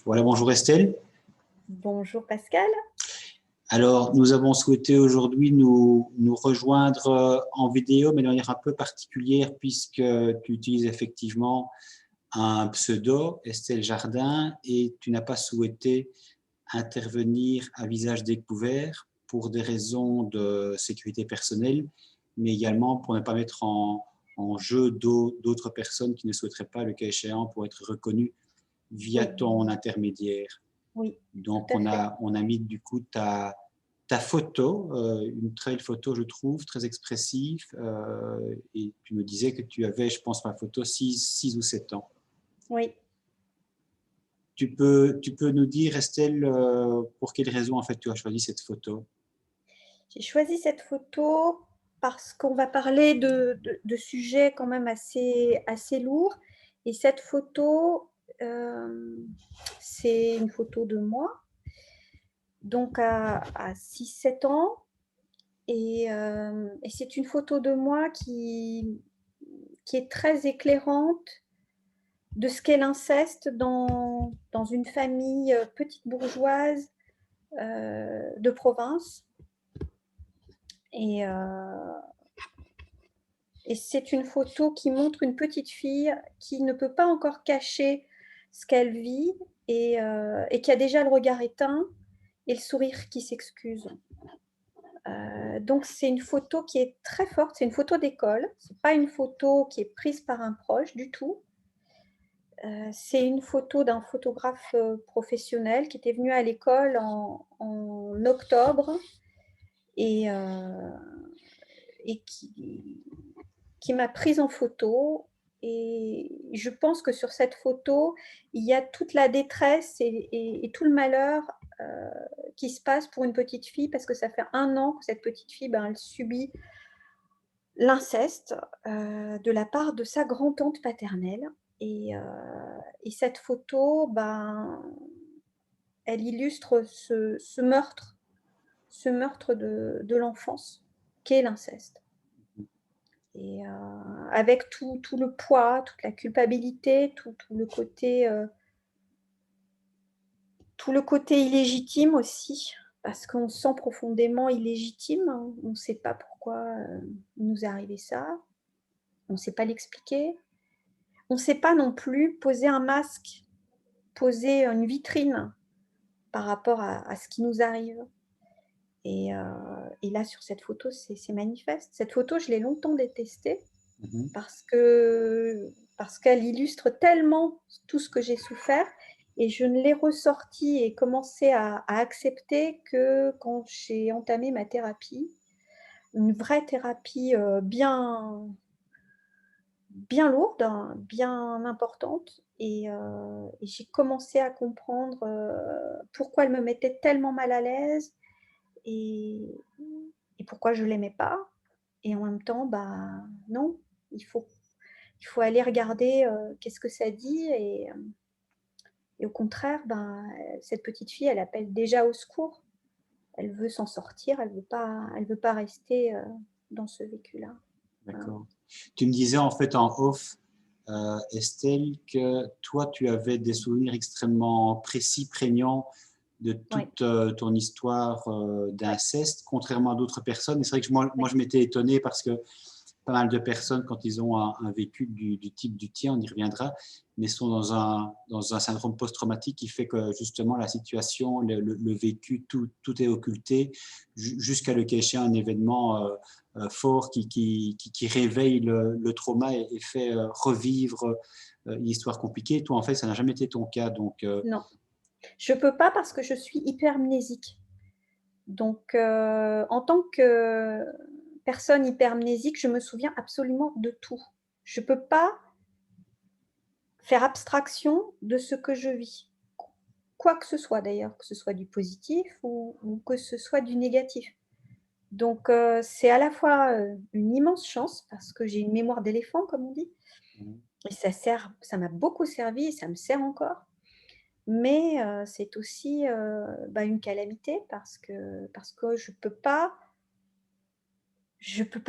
Voilà, bonjour Estelle. Bonjour Pascal. Alors, nous avons souhaité aujourd'hui nous rejoindre en vidéo, mais de manière un peu particulière, puisque tu utilises effectivement un pseudo, Estelle Jardin, et tu n'as pas souhaité intervenir à visage découvert pour des raisons de sécurité personnelle, mais Oui, également pour ne pas mettre en jeu d'autres personnes qui ne souhaiteraient pas, le cas échéant, pour être reconnues via oui, ton intermédiaire. oui, tout Donc, à fait. on a mis du coup ta photo, une très belle photo, je trouve, très expressive. Et tu me disais que tu avais, je pense, ma photo, 6 ou 7 ans. Oui, Tu peux nous dire, Estelle, pour quelle raison en fait tu as choisi cette photo? j'ai choisi cette photo parce qu'on va parler de sujets quand même assez lourds. Et cette photo, c'est une photo de moi, donc à 6-7 ans. Et c'est une photo de moi qui est très éclairante de ce qu'est l'inceste dans une famille petite bourgeoise de province. Et, euh, et c'est une photo qui montre une petite fille qui ne peut pas encore cacher ce qu'elle vit et qui a déjà le regard éteint et le sourire qui s'excuse. Donc c'est une photo qui est très forte, c'est une photo d'école, c'est pas une photo qui est prise par un proche du tout. C'est une photo d'un photographe professionnel qui était venu à l'école en octobre et, euh, et qui m'a prise en photo. Et je pense que sur cette photo, il y a toute la détresse et tout le malheur euh, qui se passe pour une petite fille, parce que ça fait 1 an que cette petite fille, elle subit l'inceste de la part de sa grand-tante paternelle. Et cette photo, elle illustre ce meurtre de l'enfance, qu'est l'inceste. Avec tout le poids, toute la culpabilité, tout le côté illégitime aussi, parce qu'on se sent profondément illégitime. On ne sait pas pourquoi il nous est arrivé ça, on ne sait pas l'expliquer. On ne sait pas non plus poser un masque, poser une vitrine par rapport à ce qui nous arrive. Et là, sur cette photo, c'est manifeste. Cette photo, je l'ai longtemps détestée Mhm. parce qu'elle illustre tellement tout ce que j'ai souffert. Et je ne l'ai ressorti et commencé à accepter que quand j'ai entamé ma thérapie, une vraie thérapie bien lourde, hein, bien importante. Et j'ai commencé à comprendre pourquoi elle me mettait tellement mal à l'aise et, et pourquoi je ne l'aimais pas. Et en même temps, non, il faut, il faut aller regarder qu'est-ce que ça dit. Et au contraire, cette petite fille, elle appelle déjà au secours. Elle veut s'en sortir, elle veut pas rester dans ce vécu-là. Voilà. D'accord. Tu me disais en fait en off, Estelle, que toi, tu avais des souvenirs extrêmement précis, prégnants de Ouais, toute ton histoire ouais, d'inceste, contrairement à d'autres personnes. Et c'est vrai que moi, ouais. je m'étais étonné parce que pas mal de personnes, quand ils ont un vécu du type du tien, on y reviendra, mais sont dans un syndrome post-traumatique qui fait que justement la situation, le vécu, tout est occulté, jusqu'à le cacher un événement fort qui réveille le trauma et fait revivre une histoire compliquée. Toi, en fait, ça n'a jamais été ton cas. Donc, Non, je peux pas parce que je suis hypermnésique. Donc, en tant que personne hypermnésique, je me souviens absolument de tout. Je ne peux pas faire abstraction de ce que je vis. Quoi que ce soit d'ailleurs, que ce soit du positif ou que ce soit du négatif. Donc, c'est à la fois une immense chance parce que j'ai une mémoire d'éléphant, comme on dit, et ça m'a beaucoup servi et ça me sert encore. Mais c'est aussi une calamité parce que je peux pas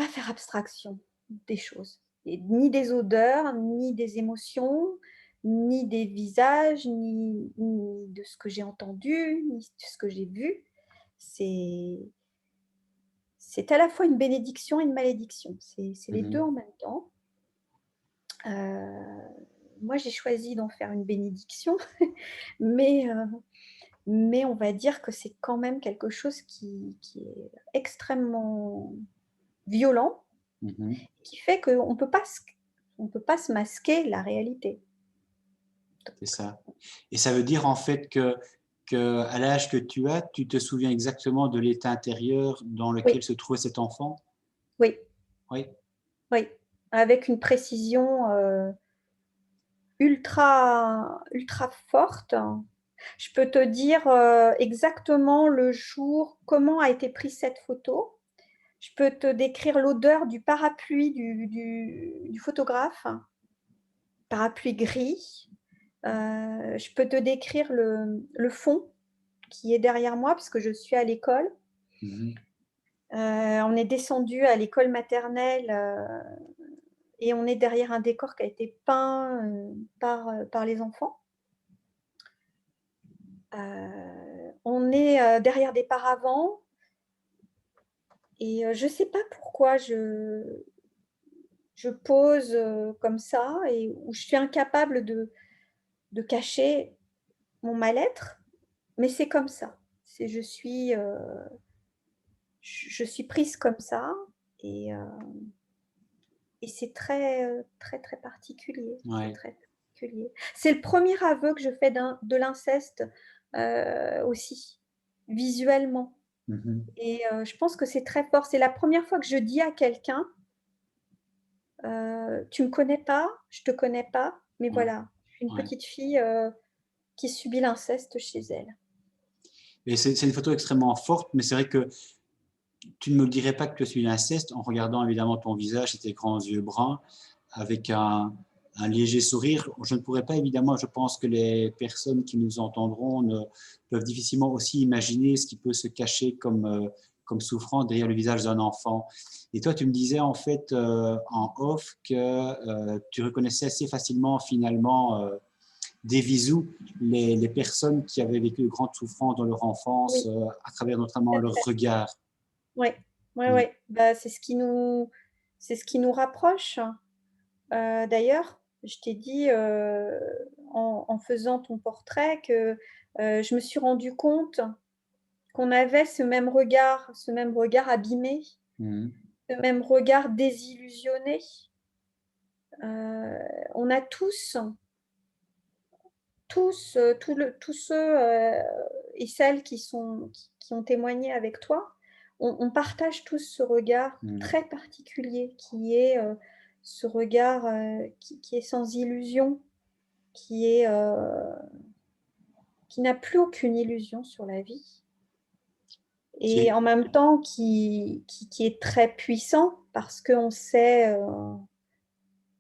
faire abstraction des choses, et ni des odeurs, ni des émotions, ni des visages, ni de ce que j'ai entendu, ni de ce que j'ai vu. C'est à la fois une bénédiction et une malédiction. C'est les deux en même temps. Moi, j'ai choisi d'en faire une bénédiction, mais on va dire que c'est quand même quelque chose qui est extrêmement violent, qui fait qu'on ne peut pas se masquer la réalité. C'est ça. Et ça veut dire en fait que à l'âge que tu as, tu te souviens exactement de l'état intérieur dans lequel Oui, se trouvait cet enfant? oui, Oui. oui, avec une précision ultra forte. Je peux te dire exactement le jour, comment a été prise cette photo. Je peux te décrire l'odeur du parapluie du photographe, parapluie gris. Je peux te décrire le fond qui est derrière moi, parce que je suis à l'école. On est descendu à l'école maternelle et on est derrière un décor qui a été peint par les enfants. On est derrière des paravents et je ne sais pas pourquoi je pose comme ça et où je suis incapable de cacher mon mal-être, mais c'est comme ça. Je suis prise comme ça et c'est très particulier. Ouais. C'est très particulier. C'est le premier aveu que je fais de l'inceste aussi, visuellement. Et je pense que c'est très fort. C'est la première fois que je dis à quelqu'un, tu ne me connais pas, je ne te connais pas, mais voilà, je suis une Ouais. petite fille qui subit l'inceste chez elle. Et c'est une photo extrêmement forte, mais c'est vrai que tu ne me dirais pas que tu suis l'inceste en regardant évidemment ton visage et tes grands yeux bruns avec un léger sourire. Je ne pourrais pas évidemment, je pense que les personnes qui nous entendront peuvent difficilement aussi imaginer ce qui peut se cacher comme souffrance derrière le visage d'un enfant. Et toi, tu me disais en fait en off que tu reconnaissais assez facilement finalement des visous les personnes qui avaient vécu de grandes souffrances dans leur enfance Oui, à travers notamment leur regard. oui, oui, oui. Bah, c'est ce qui nous rapproche. D'ailleurs, je t'ai dit en faisant ton portrait que je me suis rendu compte qu'on avait ce même regard abîmé, ce même regard désillusionné. On a tous tous ceux et celles qui ont témoigné avec toi, on partage tous ce regard très particulier qui est ce regard qui est sans illusion, qui n'a plus aucune illusion sur la vie et en même temps qui est très puissant parce qu'on sait,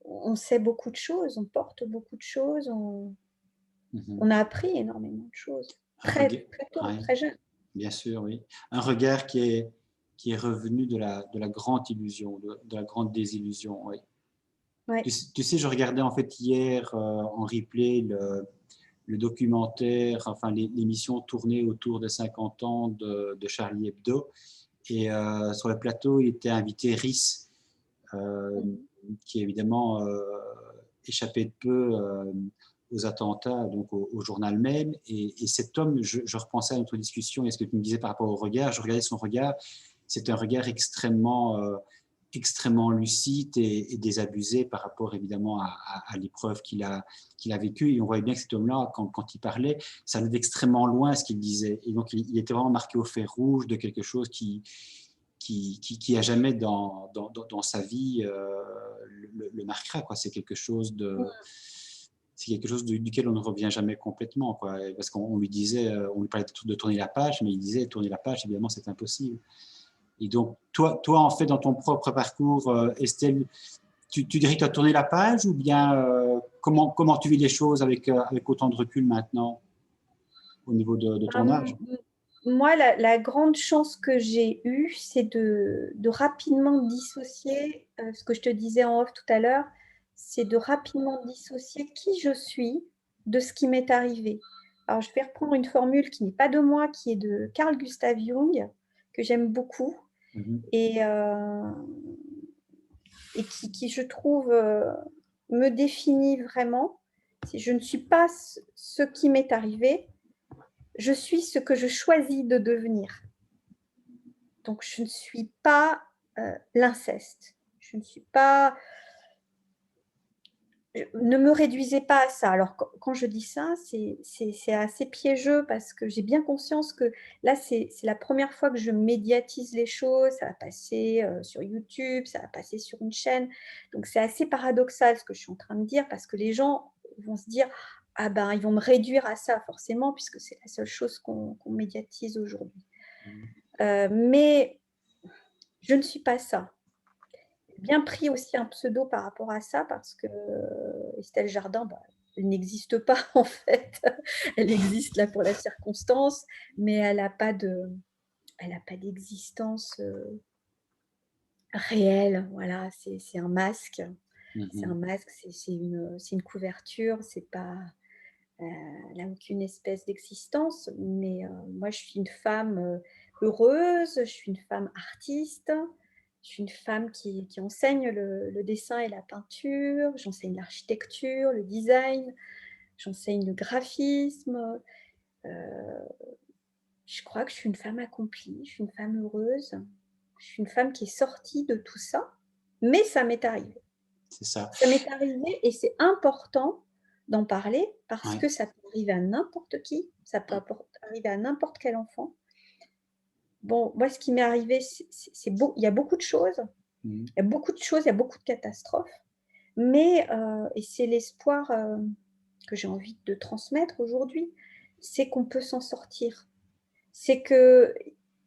on sait beaucoup de choses, on porte beaucoup de choses, on a appris énormément de choses, très tôt, très jeune. Bien sûr, oui. Un regard qui est revenu de la grande illusion, de la grande désillusion, oui. Ouais. Tu sais, je regardais en fait hier en replay le documentaire, enfin l'émission tournée autour des 50 ans de Charlie Hebdo. Et sur le plateau, il était invité Rhys, qui évidemment échappait de peu aux attentats, donc au journal même. Et cet homme, je repensais à notre discussion et à ce que tu me disais par rapport au regard. Je regardais son regard. C'est un regard extrêmement lucide et désabusé par rapport évidemment à l'épreuve qu'il a vécue. Et on voyait bien que cet homme-là, quand il parlait, ça allait d'extrêmement loin ce qu'il disait. Et donc, il était vraiment marqué au fer rouge de quelque chose qui à jamais dans sa vie le marquera, quoi. C'est quelque chose duquel on ne revient jamais complètement, quoi. Parce qu'on lui disait, on lui parlait de tourner la page, mais il disait tourner la page, évidemment, c'est impossible. Et donc, toi, en fait, dans ton propre parcours, Estelle, tu dirais que tu as tourné la page ou bien comment tu vis les choses avec autant de recul maintenant au niveau de ton âge? Moi, la grande chance que j'ai eue, c'est de rapidement dissocier ce que je te disais en off tout à l'heure, c'est de rapidement dissocier qui je suis de ce qui m'est arrivé. Alors, je vais reprendre une formule qui n'est pas de moi, qui est de Carl Gustav Jung, que j'aime beaucoup, et qui, je trouve, me définit vraiment. Je ne suis pas ce qui m'est arrivé, je suis ce que je choisis de devenir. Donc, je ne suis pas l'inceste. Je ne suis pas... Ne me réduisez pas à ça. Alors, quand je dis ça, c'est assez piégeux parce que j'ai bien conscience que là, c'est la première fois que je médiatise les choses. Ça va passer sur YouTube, ça va passer sur une chaîne. Donc, c'est assez paradoxal ce que je suis en train de dire parce que les gens vont se dire « Ah ben, ils vont me réduire à ça forcément puisque c'est la seule chose qu'on médiatise aujourd'hui. » Mais je ne suis pas ça. J'ai bien pris aussi un pseudo par rapport à ça parce que Estelle Jardin, elle n'existe pas en fait. Elle existe là pour la circonstance, mais elle n'a pas d'existence réelle. Voilà, c'est un masque. C'est un masque, c'est une couverture, c'est pas... elle n'a aucune espèce d'existence, mais moi je suis une femme heureuse, je suis une femme artiste, je suis une femme qui enseigne le dessin et la peinture, j'enseigne l'architecture, le design, j'enseigne le graphisme. Je crois que je suis une femme accomplie, je suis une femme heureuse, je suis une femme qui est sortie de tout ça, mais ça m'est arrivé. C'est ça. Ça m'est arrivé et c'est important d'en parler parce que ça peut arriver à n'importe qui, ça peut arriver à n'importe quel enfant. Bon, moi, ce qui m'est arrivé, il y a beaucoup de choses, il y a beaucoup de choses, il y a beaucoup de catastrophes, mais, et c'est l'espoir que j'ai envie de transmettre aujourd'hui, c'est qu'on peut s'en sortir. C'est qu'il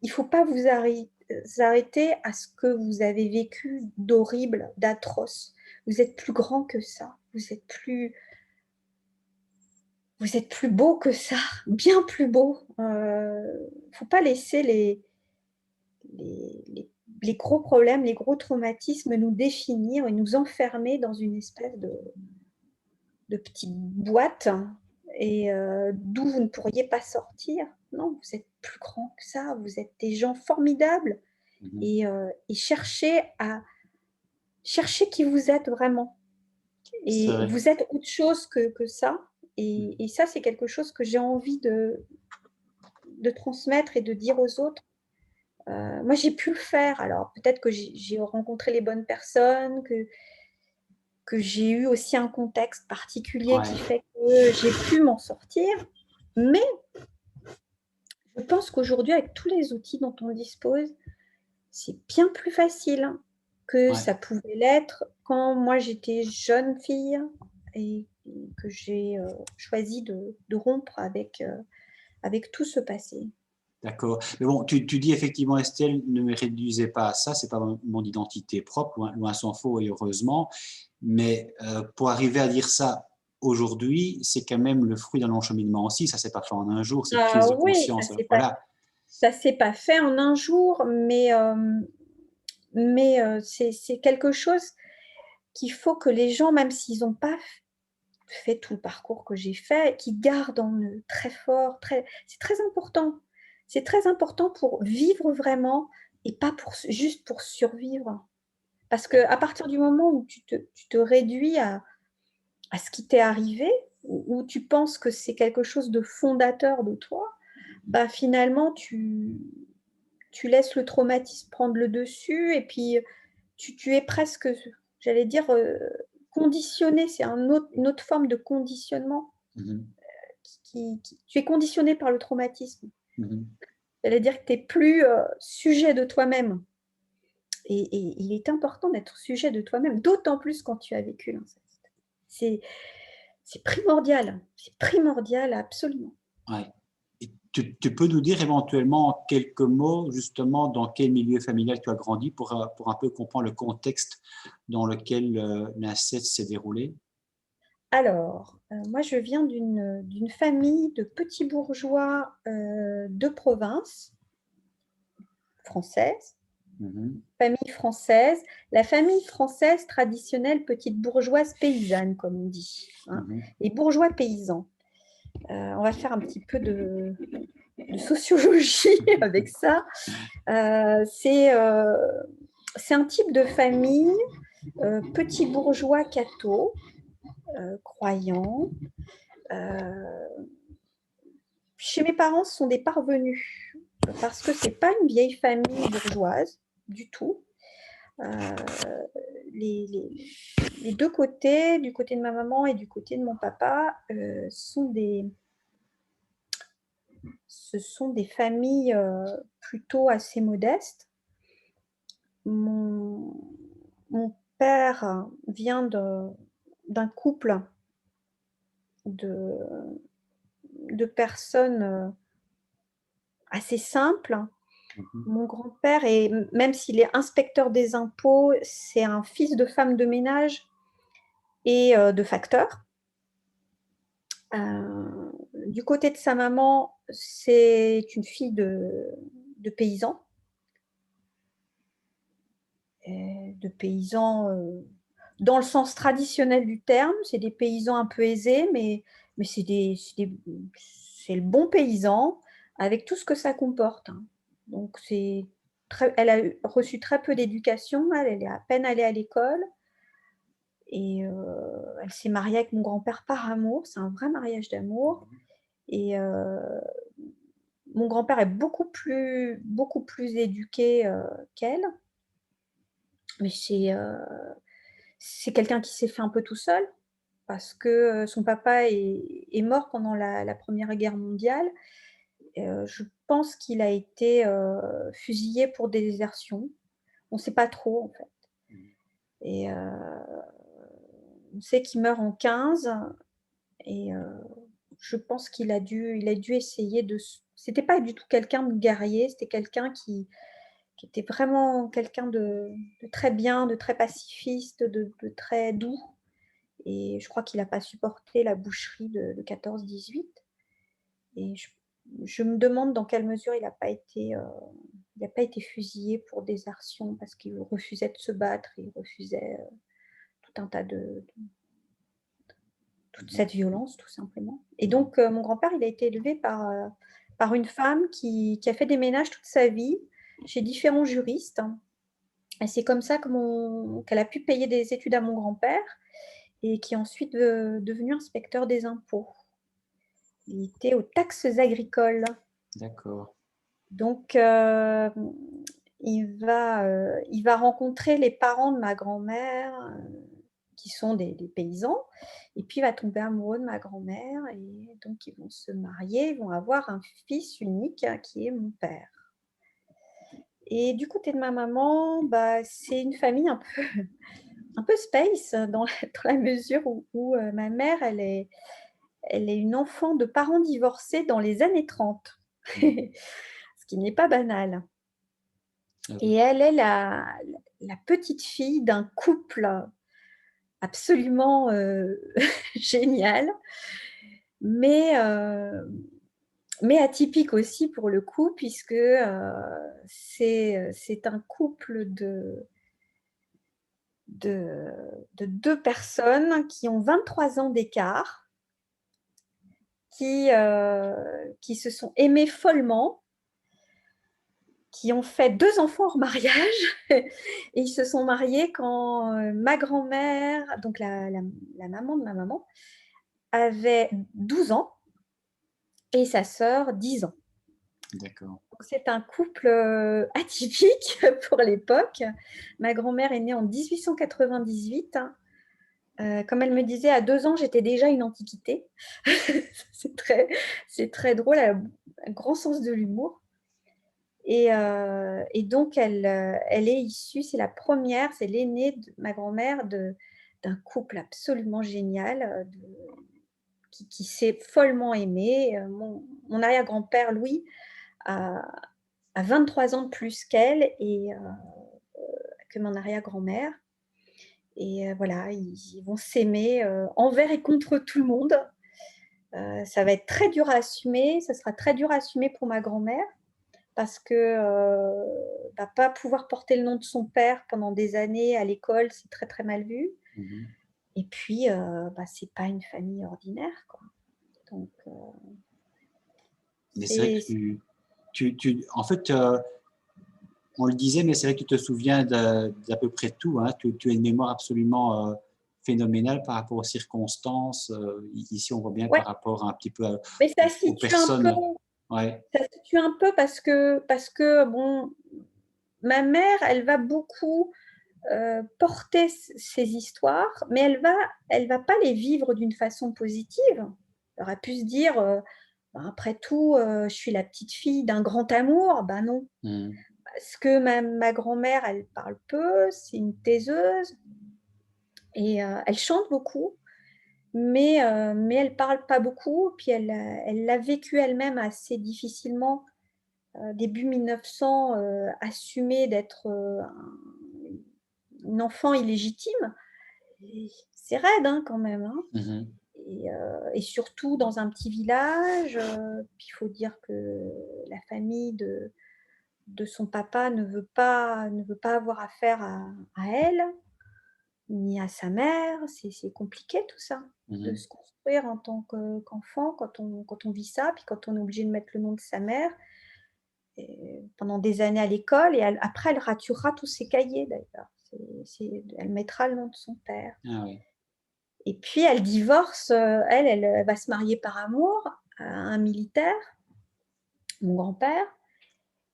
ne faut pas vous arrêter à ce que vous avez vécu d'horrible, d'atroce. Vous êtes plus grand que ça, vous êtes plus beau que ça, bien plus beau. Il ne faut pas laisser les gros problèmes, les gros traumatismes nous définir et nous enfermer dans une espèce de petite boîte et d'où vous ne pourriez pas sortir. Non, vous êtes plus grand que ça, vous êtes des gens formidables et cherchez qui vous êtes vraiment. Et vous êtes autre chose que ça. Et ça, c'est quelque chose que j'ai envie de transmettre et de dire aux autres. Moi, j'ai pu le faire. Alors, peut-être que j'ai rencontré les bonnes personnes, que j'ai eu aussi un contexte particulier qui fait que j'ai pu m'en sortir. Mais je pense qu'aujourd'hui, avec tous les outils dont on dispose, c'est bien plus facile que ça pouvait l'être quand moi, j'étais jeune fille et que j'ai choisi de rompre avec tout ce passé. D'accord. Mais bon, tu dis effectivement, Estelle, ne me réduisez pas à ça, c'est pas mon identité propre, loin s'en faut et heureusement. Mais pour arriver à dire ça aujourd'hui, c'est quand même le fruit d'un long cheminement aussi. Ça s'est pas fait en un jour, cette prise de conscience. Voilà. Ça s'est pas fait en un jour, mais c'est quelque chose qu'il faut que les gens, même s'ils n'ont pas fait tout le parcours que j'ai fait, qui gardent en eux très fort. C'est très important. C'est très important pour vivre vraiment et pas juste pour survivre. Parce qu'à partir du moment où tu te réduis à ce qui t'est arrivé, où tu penses que c'est quelque chose de fondateur de toi, bah finalement, tu laisses le traumatisme prendre le dessus et puis tu es presque, j'allais dire, conditionné. C'est une autre forme de conditionnement. Tu es conditionné par le traumatisme. J'allais dire que tu n'es plus sujet de toi-même. Et il est important d'être sujet de toi-même, d'autant plus quand tu as vécu l'inceste. C'est primordial absolument. Ouais. Et tu peux nous dire éventuellement en quelques mots, justement, dans quel milieu familial tu as grandi pour un peu comprendre le contexte dans lequel l'inceste s'est déroulé? Alors, moi, je viens d'une famille de petits bourgeois de province française. Mhm. famille française. La famille française traditionnelle, petite bourgeoise paysanne, comme on dit, hein, Mhm. et bourgeois paysans. On va faire un petit peu de sociologie avec ça. C'est un type de famille, petit bourgeois catho, croyant. Chez mes parents, ce sont des parvenus, parce que ce n'est pas une vieille famille bourgeoise du tout. Les deux côtés, du côté de ma maman et du côté de mon papa, ce sont des familles plutôt assez modestes. Mon père vient d'un couple de personnes assez simples. Mhm. Mon grand-père, même s'il est inspecteur des impôts, c'est un fils de femme de ménage et de facteur. Du côté de sa maman, c'est une fille de paysans. De paysans dans le sens traditionnel du terme, c'est des paysans un peu aisés, mais c'est le bon paysan avec tout ce que ça comporte. Hein. Donc, elle a reçu très peu d'éducation, elle est à peine allée à l'école. Et elle s'est mariée avec mon grand-père par amour, c'est un vrai mariage d'amour. Et mon grand-père est beaucoup plus éduqué qu'elle. Mais c'est quelqu'un qui s'est fait un peu tout seul parce que son papa est mort pendant la Première Guerre mondiale. Je pense qu'il a été fusillé pour désertion. On ne sait pas trop, en fait. Et on sait qu'il meurt en 15 et je pense qu'il a dû essayer de... C'était pas du tout quelqu'un de guerrier, c'était quelqu'un qui était vraiment quelqu'un de très bien, de très pacifiste, de très doux. Et je crois qu'il n'a pas supporté la boucherie de 14-18. Et je me demande dans quelle mesure il n'a pas été fusillé pour désertion parce qu'il refusait de se battre, il refusait tout un tas toute cette violence, tout simplement. Et donc, mon grand-père, il a été élevé par une femme qui a fait des ménages toute sa vie chez différents juristes. Et c'est comme ça qu'elle a pu payer des études à mon grand-père et qui est ensuite devenu inspecteur des impôts. Il était aux taxes agricoles. D'accord. Donc, il va rencontrer les parents de ma grand-mère, qui sont des paysans, et puis il va tomber amoureux de ma grand-mère, et donc ils vont se marier, ils vont avoir un fils unique qui est mon père. Et du côté de ma maman, bah, c'est une famille un peu space, dans la mesure où ma mère, elle est une enfant de parents divorcés dans les années 30, ce qui n'est pas banal. Et elle est la petite fille d'un couple absolument génial, mais atypique aussi pour le coup, puisque c'est un couple de deux personnes qui ont 23 ans d'écart, qui se sont aimées follement, qui ont fait 2 enfants hors mariage et ils se sont mariés quand ma grand-mère, donc la maman de ma maman, avait 12 ans et sa sœur 10 ans. D'accord. C'est un couple atypique pour l'époque. Ma grand-mère est née en 1898. Comme elle me disait, à 2 ans, j'étais déjà une antiquité. C'est très drôle, elle a un grand sens de l'humour. Et donc, elle est issue, c'est la première, c'est l'aînée de ma grand-mère d'un couple absolument génial qui s'est follement aimé. Mon arrière-grand-père, Louis, a 23 ans de plus qu'elle et que mon arrière-grand-mère. Et voilà, ils vont s'aimer envers et contre tout le monde. Ça va être très dur à assumer, ça sera très dur à assumer pour ma grand-mère, parce que pas pouvoir porter le nom de son père pendant des années à l'école, c'est très, très mal vu. Mhm. Et puis, c'est pas une famille ordinaire, quoi. Donc, Mais c'est vrai que en fait, on le disait, mais c'est vrai que tu te souviens d'à peu près tout. Hein. Tu as une mémoire absolument phénoménale par rapport aux circonstances. Ici, on voit bien ouais, par rapport un petit peu mais aux personnes. Ouais. ça se situe un peu parce que bon, ma mère, elle va beaucoup porter ces histoires, mais elle va pas les vivre d'une façon positive. Elle aurait pu se dire, après tout, je suis la petite fille d'un grand amour. Ben non, Mhm. parce que ma grand-mère, elle parle peu, c'est une taiseuse, et elle chante beaucoup, mais elle parle pas beaucoup. Puis elle l'a vécu elle-même assez difficilement. Début 1900, assumer d'être une enfant illégitime, c'est raide, hein, quand même, hein. Mhm. Et surtout dans un petit village. Puis il faut dire que la famille de son papa ne veut pas avoir affaire à elle, ni à sa mère. C'est compliqué tout ça, de Mhm. se construire en tant qu'enfant, quand on vit ça, puis quand on est obligé de mettre le nom de sa mère pendant des années à l'école. Et après, elle raturera tous ses cahiers d'ailleurs. Elle mettra le nom de son père. Ah oui. Et puis elle divorce, elle va se marier par amour à un militaire, mon grand-père,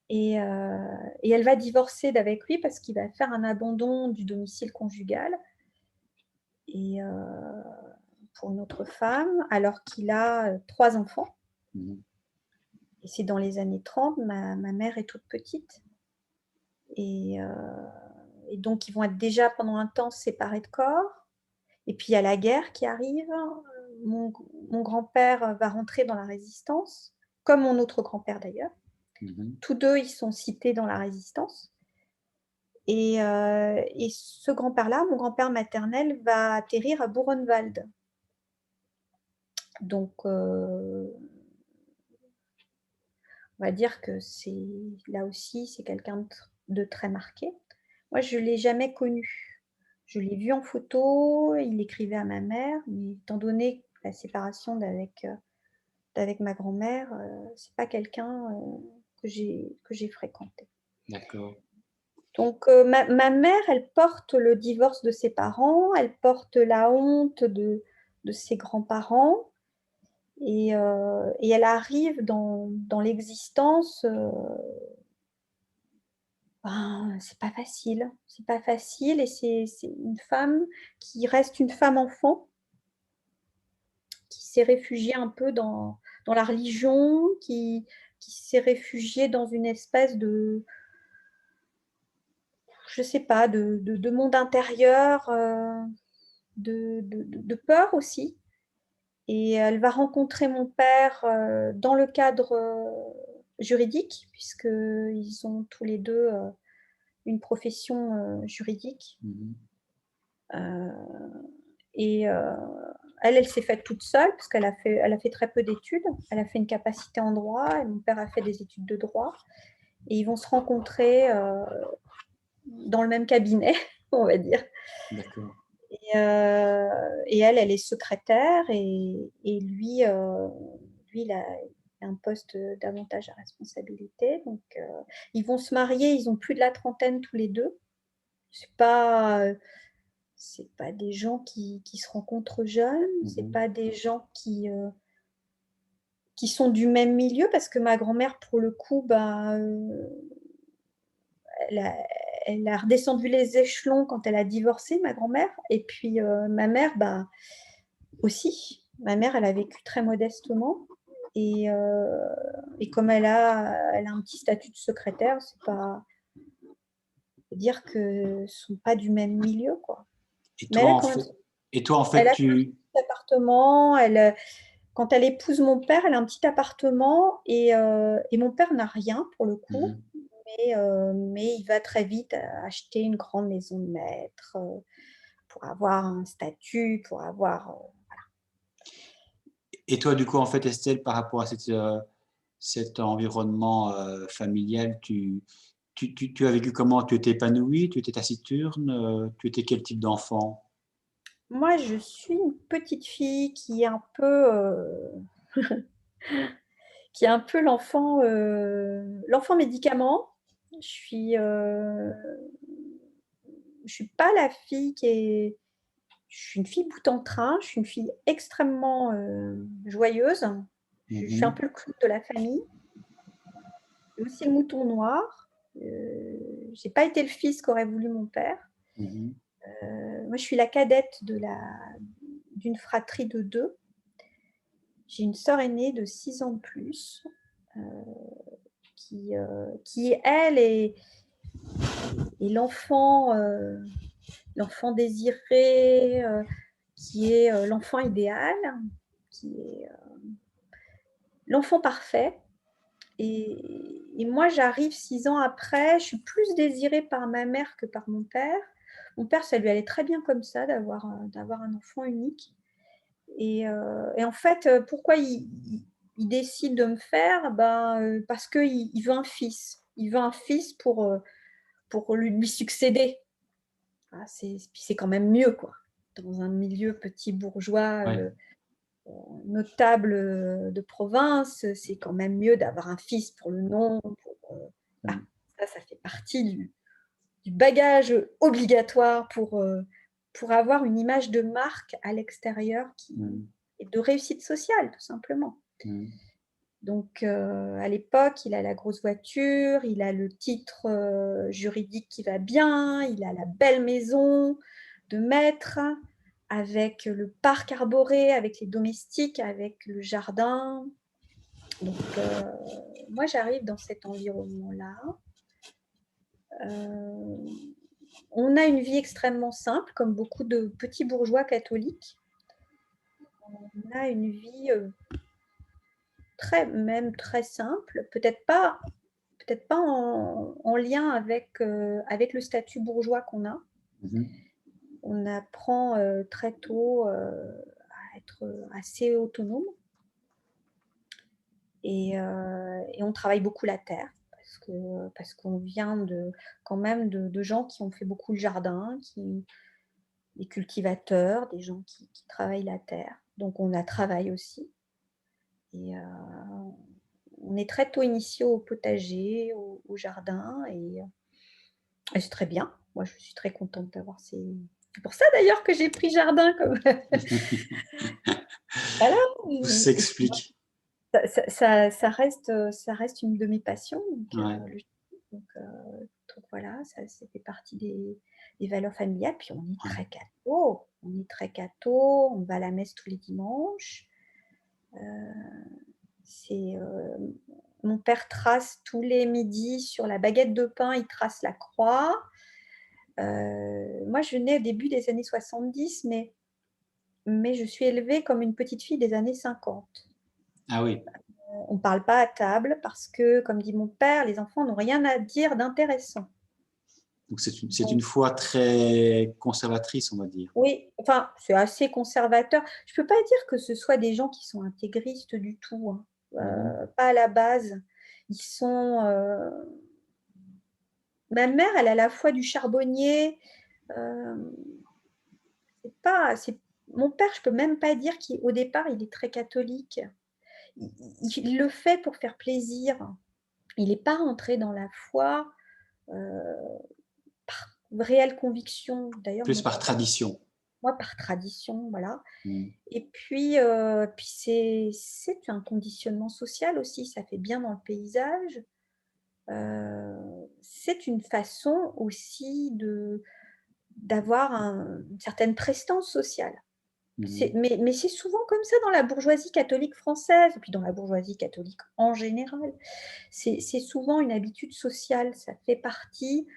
et elle va divorcer d'avec lui parce qu'il va faire un abandon du domicile conjugal, et pour une autre femme, alors qu'il a 3 enfants. Mhm. Et c'est dans les années 30, ma mère est toute petite. Et donc, ils vont être déjà pendant un temps séparés de corps. Et puis, il y a la guerre qui arrive. Mon grand-père va rentrer dans la résistance, comme mon autre grand-père d'ailleurs. Mhm. Tous deux, ils sont cités dans la résistance. Et ce grand-père-là, mon grand-père maternel, va atterrir à Buchenwald. Donc, on va dire que là aussi, c'est quelqu'un de très marqué. Moi, je ne l'ai jamais connu. Je l'ai vu en photo, il écrivait à ma mère, mais étant donné la séparation d'avec ma grand-mère, c'est pas quelqu'un que j'ai fréquenté. D'accord. Donc, ma mère, elle porte le divorce de ses parents, elle porte la honte de ses grands-parents, et elle arrive dans l'existence. C'est pas facile. C'est pas facile, et c'est une femme qui reste une femme enfant, qui s'est réfugiée un peu dans la religion, qui s'est réfugiée dans une espèce de, je sais pas, de monde intérieur, de peur aussi. Et elle va rencontrer mon père dans le cadre juridique, puisqu'ils ont tous les deux une profession juridique. Mhm. Euh, et elle s'est faite toute seule, parce qu'elle a fait très peu d'études. Elle a fait une capacité en droit, et mon père a fait des études de droit. Et ils vont se rencontrer dans le même cabinet, on va dire. D'accord. Et elle est secrétaire, et lui, il a un poste davantage à responsabilité. Donc, ils vont se marier, ils ont plus de la trentaine tous les deux. C'est pas des gens qui se rencontrent jeunes, c'est Mhm. pas des gens qui sont du même milieu, parce que ma grand-mère, pour le coup, elle a, elle a redescendu les échelons quand elle a divorcé, ma grand-mère. Et puis ma mère, aussi. Ma mère, elle a vécu très modestement. Et comme elle a un petit statut de secrétaire, c'est pas dire que ne sont pas du même milieu, quoi. Et Mais elle toi, a en quand même fait, et toi, en elle fait, a son petit appartement. Quand elle épouse mon père, elle a un petit appartement, et mon père n'a rien pour le coup. Mhm. Mais il va très vite acheter une grande maison de maître, pour avoir un statut, pour avoir. Et toi, du coup, en fait, Estelle, par rapport à cet environnement familial, tu as vécu comment? Tu étais épanouie? Tu étais taciturne? Tu étais quel type d'enfant? Moi, je suis une petite fille qui est un peu, qui est un peu l'enfant médicament. Je suis, je suis pas la fille qui est je suis une fille boute en train, je suis une fille extrêmement, joyeuse. Je suis un Mhm, peu le clown de la famille et aussi le mouton noir. J'ai pas été le fils qu'aurait voulu mon père. mhm, Moi, je suis la cadette d'une fratrie de 2. J'ai une sœur aînée de 6 ans de plus, heu, qui elle, est l'enfant désiré, qui est, l'enfant idéal, qui est, l'enfant parfait. Et moi, j'arrive 6 ans après, je suis plus désirée par ma mère que par mon père. Mon père, ça lui allait très bien comme ça d'avoir un enfant unique. Et en fait, pourquoi il décide de me faire? Ben, parce qu'il veut un fils. Il veut un fils pour lui succéder. Ah, puis c'est quand même mieux, quoi. Dans un milieu petit bourgeois, ouais, notable, de province, c'est quand même mieux d'avoir un fils pour le nom, ah, mm, ça fait partie du bagage obligatoire pour avoir une image de marque à l'extérieur qui mm, et de réussite sociale, tout simplement. mm, Donc, à l'époque, il a la grosse voiture, il a le titre, juridique qui va bien, il a la belle maison de maître, avec le parc arboré, avec les domestiques, avec le jardin. Donc, moi, j'arrive dans cet environnement-là. Heu, on a une vie extrêmement simple, comme beaucoup de petits bourgeois catholiques. On a une vie, même très simple, peut-être pas en lien avec le statut bourgeois qu'on a. mhm, On apprend, très tôt, à être, assez autonome et on travaille beaucoup la terre parce qu'on vient quand même de gens qui ont fait beaucoup le jardin, des cultivateurs, des gens qui travaillent la terre. Donc on a travail aussi et on est très tôt initié au potager, au jardin et c'est très bien. Moi, je suis très contente d'avoir c'est pour ça d'ailleurs que j'ai pris jardin comme voilà, tout et s'explique. ça reste une de mes passions, Ouais, donc voilà, ça fait partie des valeurs familiales. Puis ouais, on est très catho, on va à la messe tous les dimanches. Heu, mon père trace tous les midis sur la baguette de pain, il trace la croix. Moi, je nais au début des années 70, mais je suis élevée comme une petite fille des années 50. ah oui. On ne parle pas à table parce que, comme dit mon père, les enfants n'ont rien à dire d'intéressant. Donc c'est une Donc foi très conservatrice, on va dire. oui, enfin, c'est assez conservateur. Je ne peux pas dire que ce soit des gens qui sont intégristes du tout, hein, Mhm, pas à la base. Ils sont, ma mère, elle a la foi du charbonnier, hem, c'est pas c'est mon père, je peux même pas dire qu'au départ, il est très catholique. Il le fait pour faire plaisir. Il n'est pas rentré dans la foi, heu, par réelle conviction. D'ailleurs, plus par tradition. moi, par tradition, voilà. Mm, Et puis c'est un conditionnement social aussi, ça fait bien dans le paysage. C'est une façon aussi d'avoir une certaine prestance sociale. mhm, Mais c'est souvent comme ça dans la bourgeoisie catholique française et puis dans la bourgeoisie catholique en général. C'est souvent une habitude sociale, ça fait partie,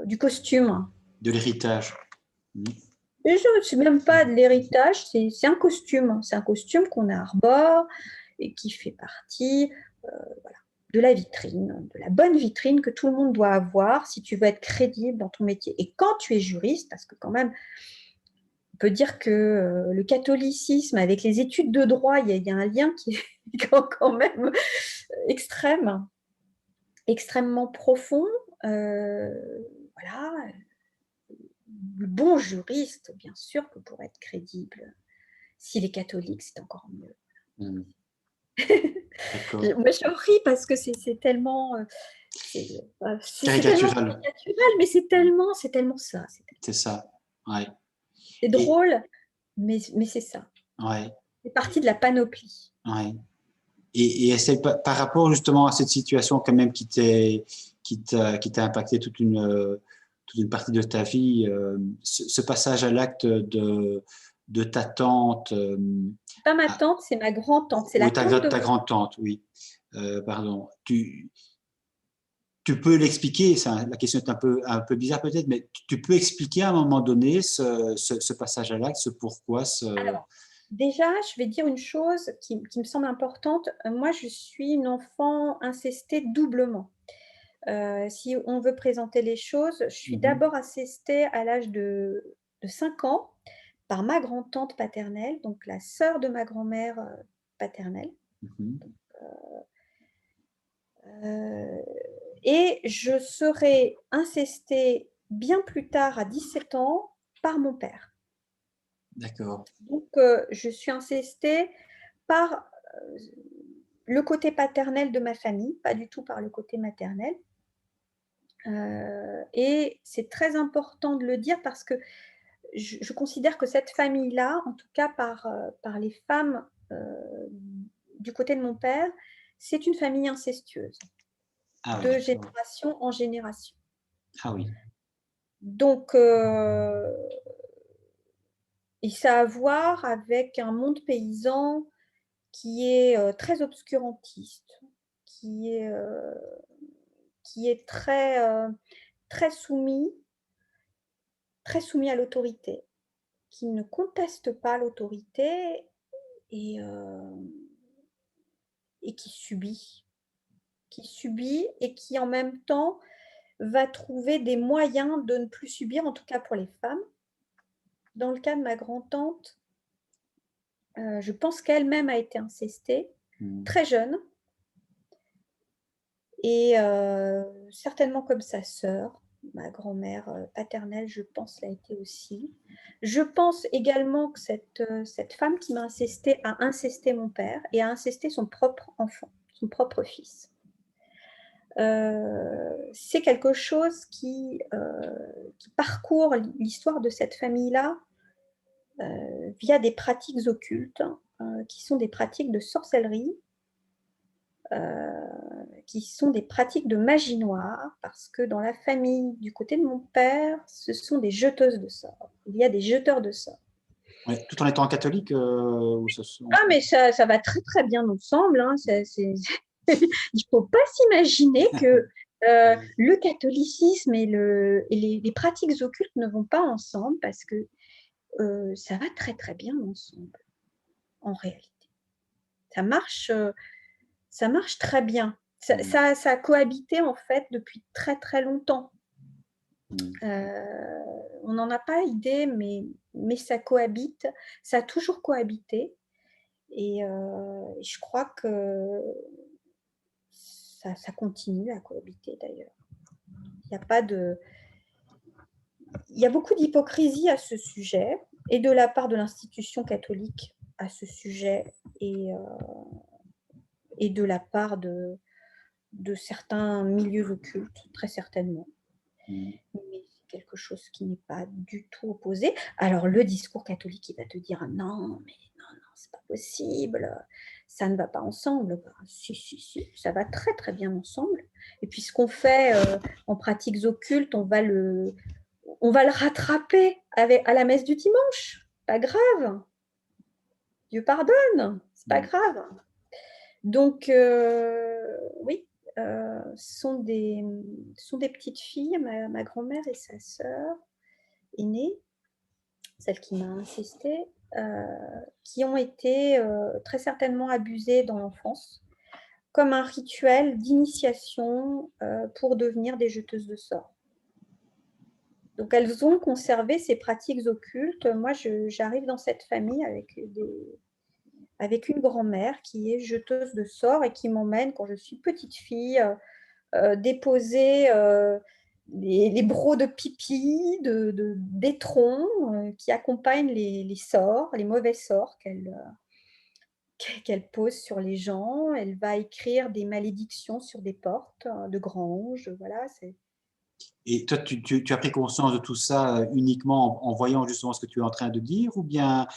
du costume. de l'héritage. Mm, Déjà, c'est même pas de l'héritage, c'est un costume. C'est un costume qu'on arbore et qui fait partie, voilà, de la vitrine, de la bonne vitrine que tout le monde doit avoir si tu veux être crédible dans ton métier. Et quand tu es juriste, parce que quand même, on peut dire que le catholicisme avec les études de droit, il y a un lien qui est quand même extrême, extrêmement profond. Voilà. Le bon juriste, bien sûr que pour être crédible, s'il est catholique, c'est encore mieux. Mm. Moi, je ris parce que c'est tellement... c'est tellement Caricatural. caricatural, mais c'est tellement ça. C'est ça. Ouais. C'est drôle, mais c'est ça. Ouais. C'est partie de la panoplie. Ouais. Et par rapport justement à cette situation quand même qui t'a impacté toute une partie de ta vie, ce passage à l'acte de ta tante. Pas ma tante, c'est ma grand-tante. C'est la Ou tante de ta grand-tante, oui. Pardon. Tu peux l'expliquer, la question est un peu bizarre peut-être, mais tu peux expliquer à un moment donné ce passage à l'acte, ce pourquoi, Alors, déjà, je vais dire une chose qui me semble importante. Moi, je suis une enfant incestée doublement. Si on veut présenter les choses, je suis d'abord incestée à l'âge de 5 ans par ma grand-tante paternelle, donc la sœur de ma grand-mère paternelle. Et je serai incestée bien plus tard, à 17 ans, par mon père. D'accord. Donc, je suis incestée par le côté paternel de ma famille, pas du tout par le côté maternel. Et c'est très important de le dire parce que je considère que cette famille-là, en tout cas par les femmes du côté de mon père, c'est une famille incestueuse, de génération en génération. Ah oui. Donc, et ça a à voir avec un monde paysan qui est très obscurantiste, qui est très soumis à l'autorité, qui ne conteste pas l'autorité et qui subit et qui en même temps va trouver des moyens de ne plus subir, en tout cas pour les femmes. Dans le cas de ma grand-tante, je pense qu'elle-même a été incestée, très jeune, et certainement comme sa sœur, ma grand-mère paternelle, je pense, l'a été aussi. Je pense également que cette femme qui m'a incestée a incesté mon père et a incesté son propre enfant, son propre fils. C'est quelque chose qui parcourt l'histoire de cette famille-là via des pratiques occultes, qui sont des pratiques de sorcellerie, qui sont des pratiques de magie noire, parce que dans la famille du côté de mon père, ce sont des jeteuses de sorts. Il y a des jeteurs de sorts. Ouais, tout en étant catholique Ah, mais ça va très très bien ensemble. Hein. Il ne faut pas s'imaginer que le catholicisme et les pratiques occultes ne vont pas ensemble, parce que ça va très très bien ensemble, en réalité. Ça marche très bien. Ça a cohabité en fait depuis très très longtemps. On n'en a pas idée, mais ça cohabite. Ça a toujours cohabité. Et je crois que ça continue à cohabiter d'ailleurs. Il y a beaucoup d'hypocrisie à ce sujet, et de la part de l'institution catholique à ce sujet, et de la part de certains milieux occultes, très certainement. Mais c'est quelque chose qui n'est pas du tout opposé. Alors, le discours catholique, il va te dire « Non, mais non, c'est pas possible, ça ne va pas ensemble. » Si, ça va très, très bien ensemble. Et puis, ce qu'on fait en pratiques occultes, on va le rattraper à la messe du dimanche. Pas grave. Dieu pardonne. C'est pas grave. Donc, oui, sont des petites filles, ma grand-mère et sa sœur aînée, celle qui m'a incestée, qui ont été très certainement abusées dans l'enfance, comme un rituel d'initiation pour devenir des jeteuses de sorts. Donc, elles ont conservé ces pratiques occultes. Moi, j'arrive dans cette famille avec une grand-mère qui est jeteuse de sorts et qui m'emmène, quand je suis petite fille, déposer les brocs de pipi, d'étrons qui accompagnent les sorts, les mauvais sorts qu'elle pose sur les gens. Elle va écrire des malédictions sur des portes de granges. Voilà, Et toi, tu as pris conscience de tout ça uniquement en voyant justement ce que tu es en train de dire, ou bien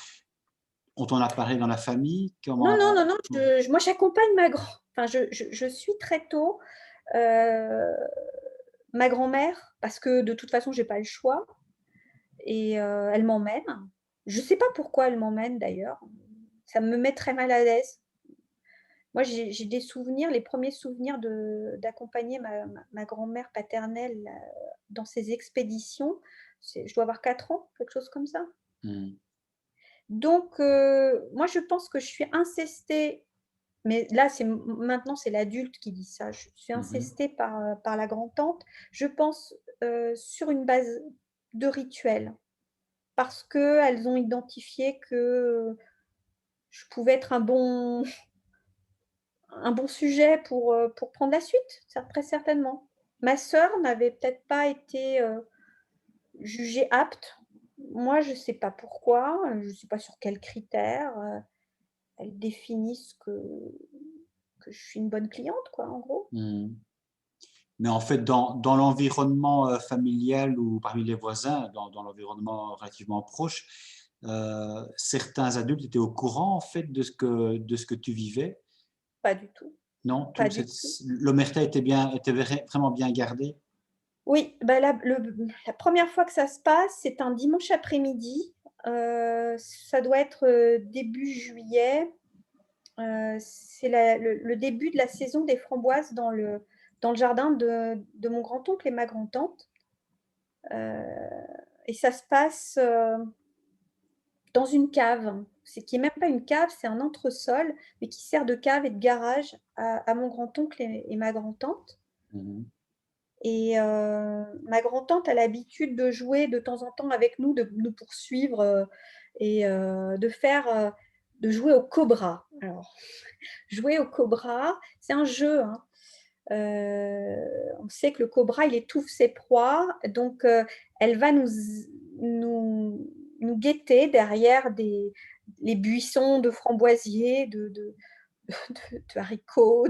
on t'en a parlé dans la famille? Non, non, non, Comment? non. Moi, j'accompagne ma grand. Enfin, je suis très tôt euh, ma grand-mère parce que de toute façon, j'ai pas le choix et elle m'emmène. Je sais pas pourquoi elle m'emmène d'ailleurs. Ça me met très mal à l'aise. Moi, j'ai des souvenirs, les premiers souvenirs d'accompagner ma grand-mère paternelle dans ses expéditions. Je dois avoir 4 ans, quelque chose comme ça. Hmm. Donc, moi, je pense que je suis incestée, mais là, maintenant, c'est l'adulte qui dit ça. Je suis Mhm. incestée par la grand-tante, je pense, sur une base de rituel, parce qu'elles ont identifié que je pouvais être un bon sujet pour prendre la suite, ça, très certainement. Ma sœur n'avait peut-être pas été jugée apte. Moi, je ne sais pas pourquoi, je ne sais pas sur quels critères. Elles définissent que je suis une bonne cliente, quoi, en gros. Hmm. Mais en fait, dans l'environnement familial ou parmi les voisins, dans l'environnement relativement proche, certains adultes étaient au courant en fait de ce que tu vivais. Pas du tout. Non, Pas du tout. l'omerta était vraiment bien gardée. Oui, bah la première fois que ça se passe, c'est un dimanche après-midi. Ça doit être début juillet. C'est le début de la saison des framboises dans le jardin de mon grand-oncle et ma grand-tante. Et ça se passe dans une cave. C'est qui n'est même pas une cave, c'est un entresol, mais qui sert de cave et de garage à mon grand-oncle et ma grand-tante. Mhm. Et ma grand-tante a l'habitude de jouer de temps en temps avec nous, de nous poursuivre et de jouer au cobra. Alors, jouer au cobra, c'est un jeu, hein. On sait que le cobra, il étouffe ses proies, donc elle va nous guetter derrière les buissons de framboisiers, de haricots,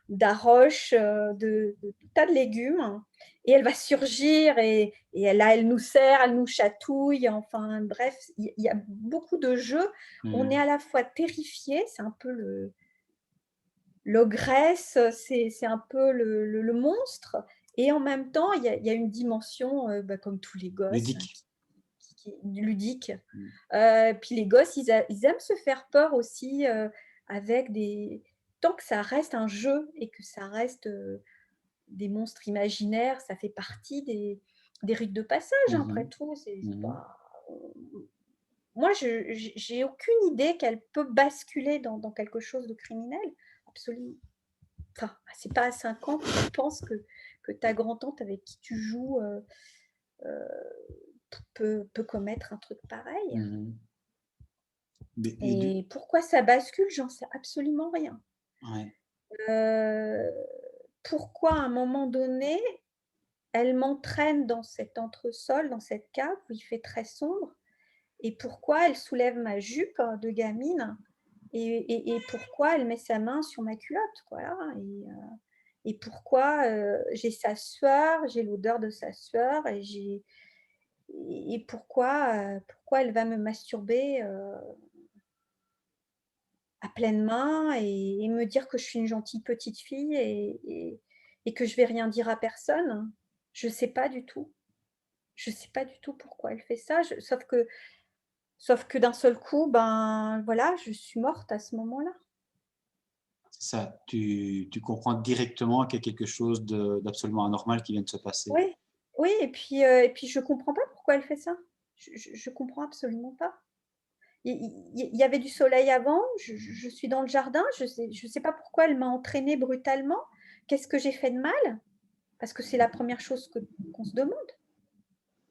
d'arroches, de tas de légumes. Et elle va surgir et là, elle nous serre, elle nous chatouille. Enfin, bref, il y a beaucoup de jeux. On est Mhm. à la fois terrifié, c'est un peu l'ogresse, c'est un peu le monstre. Et en même temps, il y a une dimension, comme tous les gosses, hein, Ludique. ludique. Mhm. Puis les gosses, ils aiment se faire peur aussi avec des... Tant que ça reste un jeu et que ça reste des monstres imaginaires, ça fait partie des rites de passage, hein, après Mhm. tout. C'est Mhm. pas... Moi, j'ai aucune idée qu'elle peut basculer dans quelque chose de criminel. Absolument. Enfin, c'est pas à 5 ans que tu penses que ta grand-tante avec qui tu joues euh, peut commettre un truc pareil. Mhm. Mais Et pourquoi ça bascule, j'en sais absolument rien. ouais. Euh, Pourquoi à un moment donné, elle m'entraîne dans cet entresol, dans cette cave où il fait très sombre, et pourquoi elle soulève ma jupe de gamine, et pourquoi elle met sa main sur ma culotte, voilà. Et pourquoi j'ai sa sueur, j'ai l'odeur de sa sueur, et pourquoi elle va me masturber à pleine main et me dire que je suis une gentille petite fille et que je vais rien dire à personne. Je sais pas du tout. Je sais pas du tout pourquoi elle fait ça. Sauf que d'un seul coup, ben voilà, je suis morte à ce moment-là. C'est ça. Tu comprends directement qu'il y a quelque chose d'absolument anormal qui vient de se passer. Oui, oui, et puis je comprends pas pourquoi elle fait ça. Je comprends absolument pas. Il y avait du soleil avant, je suis dans le jardin, je sais pas pourquoi elle m'a entraînée brutalement. Qu'est-ce que j'ai fait de mal? Parce que c'est la première chose qu'on se demande.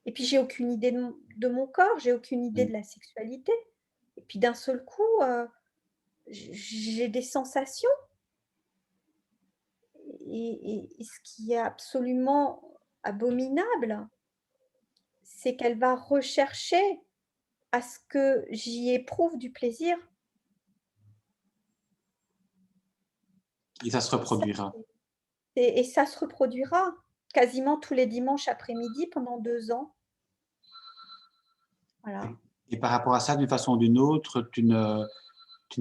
Et puis j'ai aucune idée de mon corps, j'ai aucune idée de Mhm. la sexualité. Et puis d'un seul coup, j'ai des sensations. Et ce qui est absolument abominable, c'est qu'elle va rechercher à ce que j'y éprouve du plaisir. Et ça se reproduira. Et ça se reproduira quasiment tous les dimanches après-midi pendant 2 ans. Voilà. Et par rapport à ça, d'une façon ou d'une autre, tu ne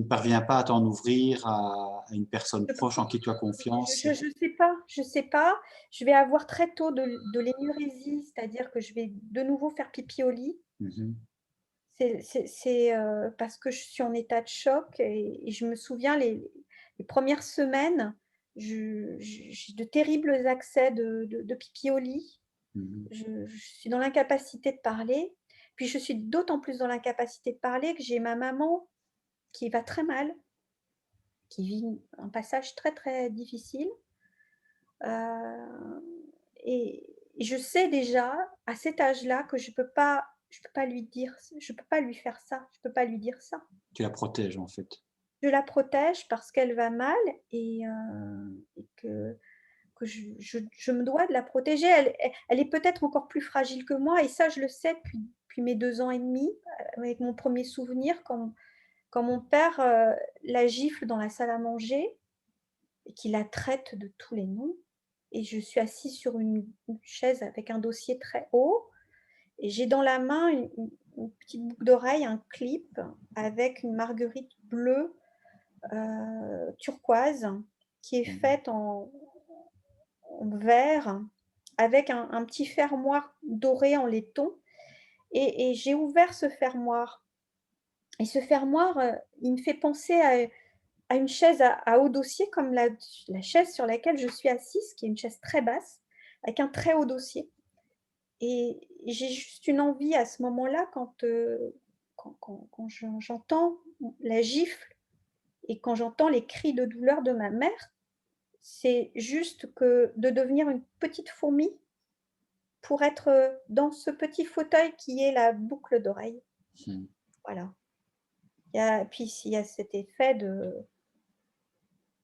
parviens pas à t'en ouvrir à une personne proche en qui tu as confiance. Je sais pas, je sais pas. Je vais avoir très tôt de l'énurésie, c'est-à-dire que je vais de nouveau faire pipi au lit. Mhm. C'est parce que je suis en état de choc et je me souviens les premières semaines, j'ai de terribles accès de pipi au lit. Mhm. Je suis dans l'incapacité de parler. Puis je suis d'autant plus dans l'incapacité de parler que j'ai ma maman qui va très mal, qui vit un passage très très difficile. Et je sais déjà à cet âge-là que je peux pas lui dire, je peux pas lui faire ça, je peux pas lui dire ça. Tu la protèges en fait. Je la protège parce qu'elle va mal et que je me dois de la protéger. Elle est peut-être encore plus fragile que moi et ça, je le sais depuis mes 2 ans et demi, avec mon premier souvenir quand mon père la gifle dans la salle à manger et qu'il la traite de tous les noms. Et je suis assise sur une chaise avec un dossier très haut et j'ai dans la main une petite boucle d'oreille, un clip avec une marguerite bleue turquoise qui est faite en verre avec un petit fermoir doré en laiton. Et j'ai ouvert ce fermoir. Et ce fermoir, il me fait penser à une chaise à haut dossier comme la chaise sur laquelle je suis assise, qui est une chaise très basse, avec un très haut dossier. Et j'ai juste une envie à ce moment-là, quand j'entends la gifle et quand j'entends les cris de douleur de ma mère, c'est juste que de devenir une petite fourmi pour être dans ce petit fauteuil qui est la boucle d'oreille. Mhm. Voilà. Puis il y a cet effet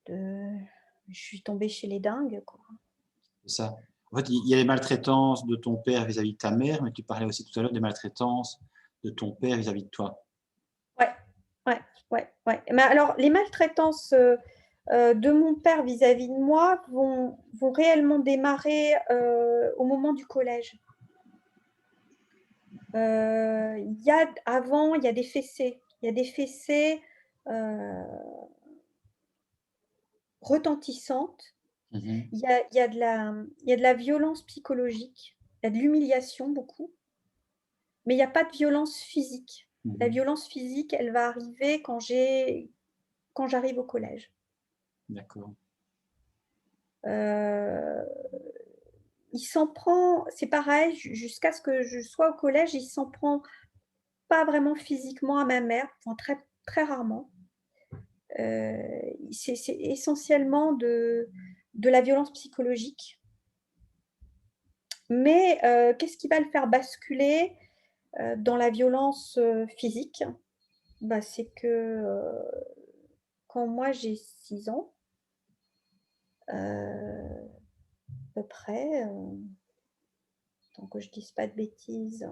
je suis tombée chez les dingues, quoi. C'est ça. En fait, il y a les maltraitances de ton père vis-à-vis de ta mère, mais tu parlais aussi tout à l'heure des maltraitances de ton père vis-à-vis de toi. Ouais, ouais, ouais, ouais. Mais alors, les maltraitances de mon père vis-à-vis de moi vont réellement démarrer au moment du collège. Avant, il y a des fessées. Il y a des fessées retentissantes. Mhm. Il y a de la violence psychologique. Il y a de l'humiliation beaucoup. Mais il n'y a pas de violence physique. La Mhm. violence physique, elle va arriver quand j'arrive au collège. D'accord. Euh, il s'en prend, c'est pareil, jusqu'à ce que je sois au collège, il s'en prend pas vraiment physiquement à ma mère, enfin, très, très rarement. C'est essentiellement de la violence psychologique. Mais qu'est-ce qui va le faire basculer dans la violence physique? Bah, c'est que quand moi j'ai 6 ans, à peu près, tant que je ne dise pas de bêtises,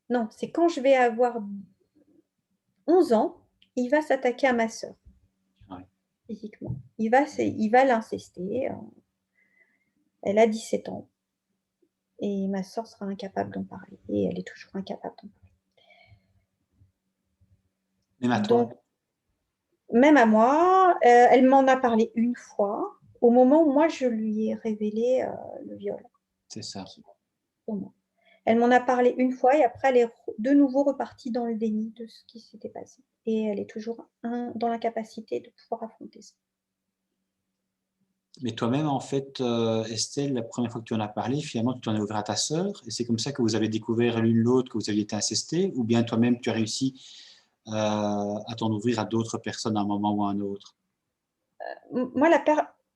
non, c'est quand je vais avoir 11 ans, il va s'attaquer à ma sœur, Ouais. physiquement. Il va l'incester. Elle a 17 ans et ma sœur sera incapable d'en parler. Et elle est toujours incapable d'en parler. Même à toi. Donc, même à moi, elle m'en a parlé une fois, au moment où moi je lui ai révélé le viol. C'est ça. Pour moi. Elle m'en a parlé une fois et après elle est de nouveau repartie dans le déni de ce qui s'était passé. Et elle est toujours dans l'incapacité de pouvoir affronter ça. Mais toi-même, en fait, Estelle, la première fois que tu en as parlé, finalement, tu t'en es ouvert à ta sœur, et c'est comme ça que vous avez découvert l'une l'autre que vous aviez été incestés, ou bien toi-même, tu as réussi à t'en ouvrir à d'autres personnes à un moment ou à un autre? Moi, la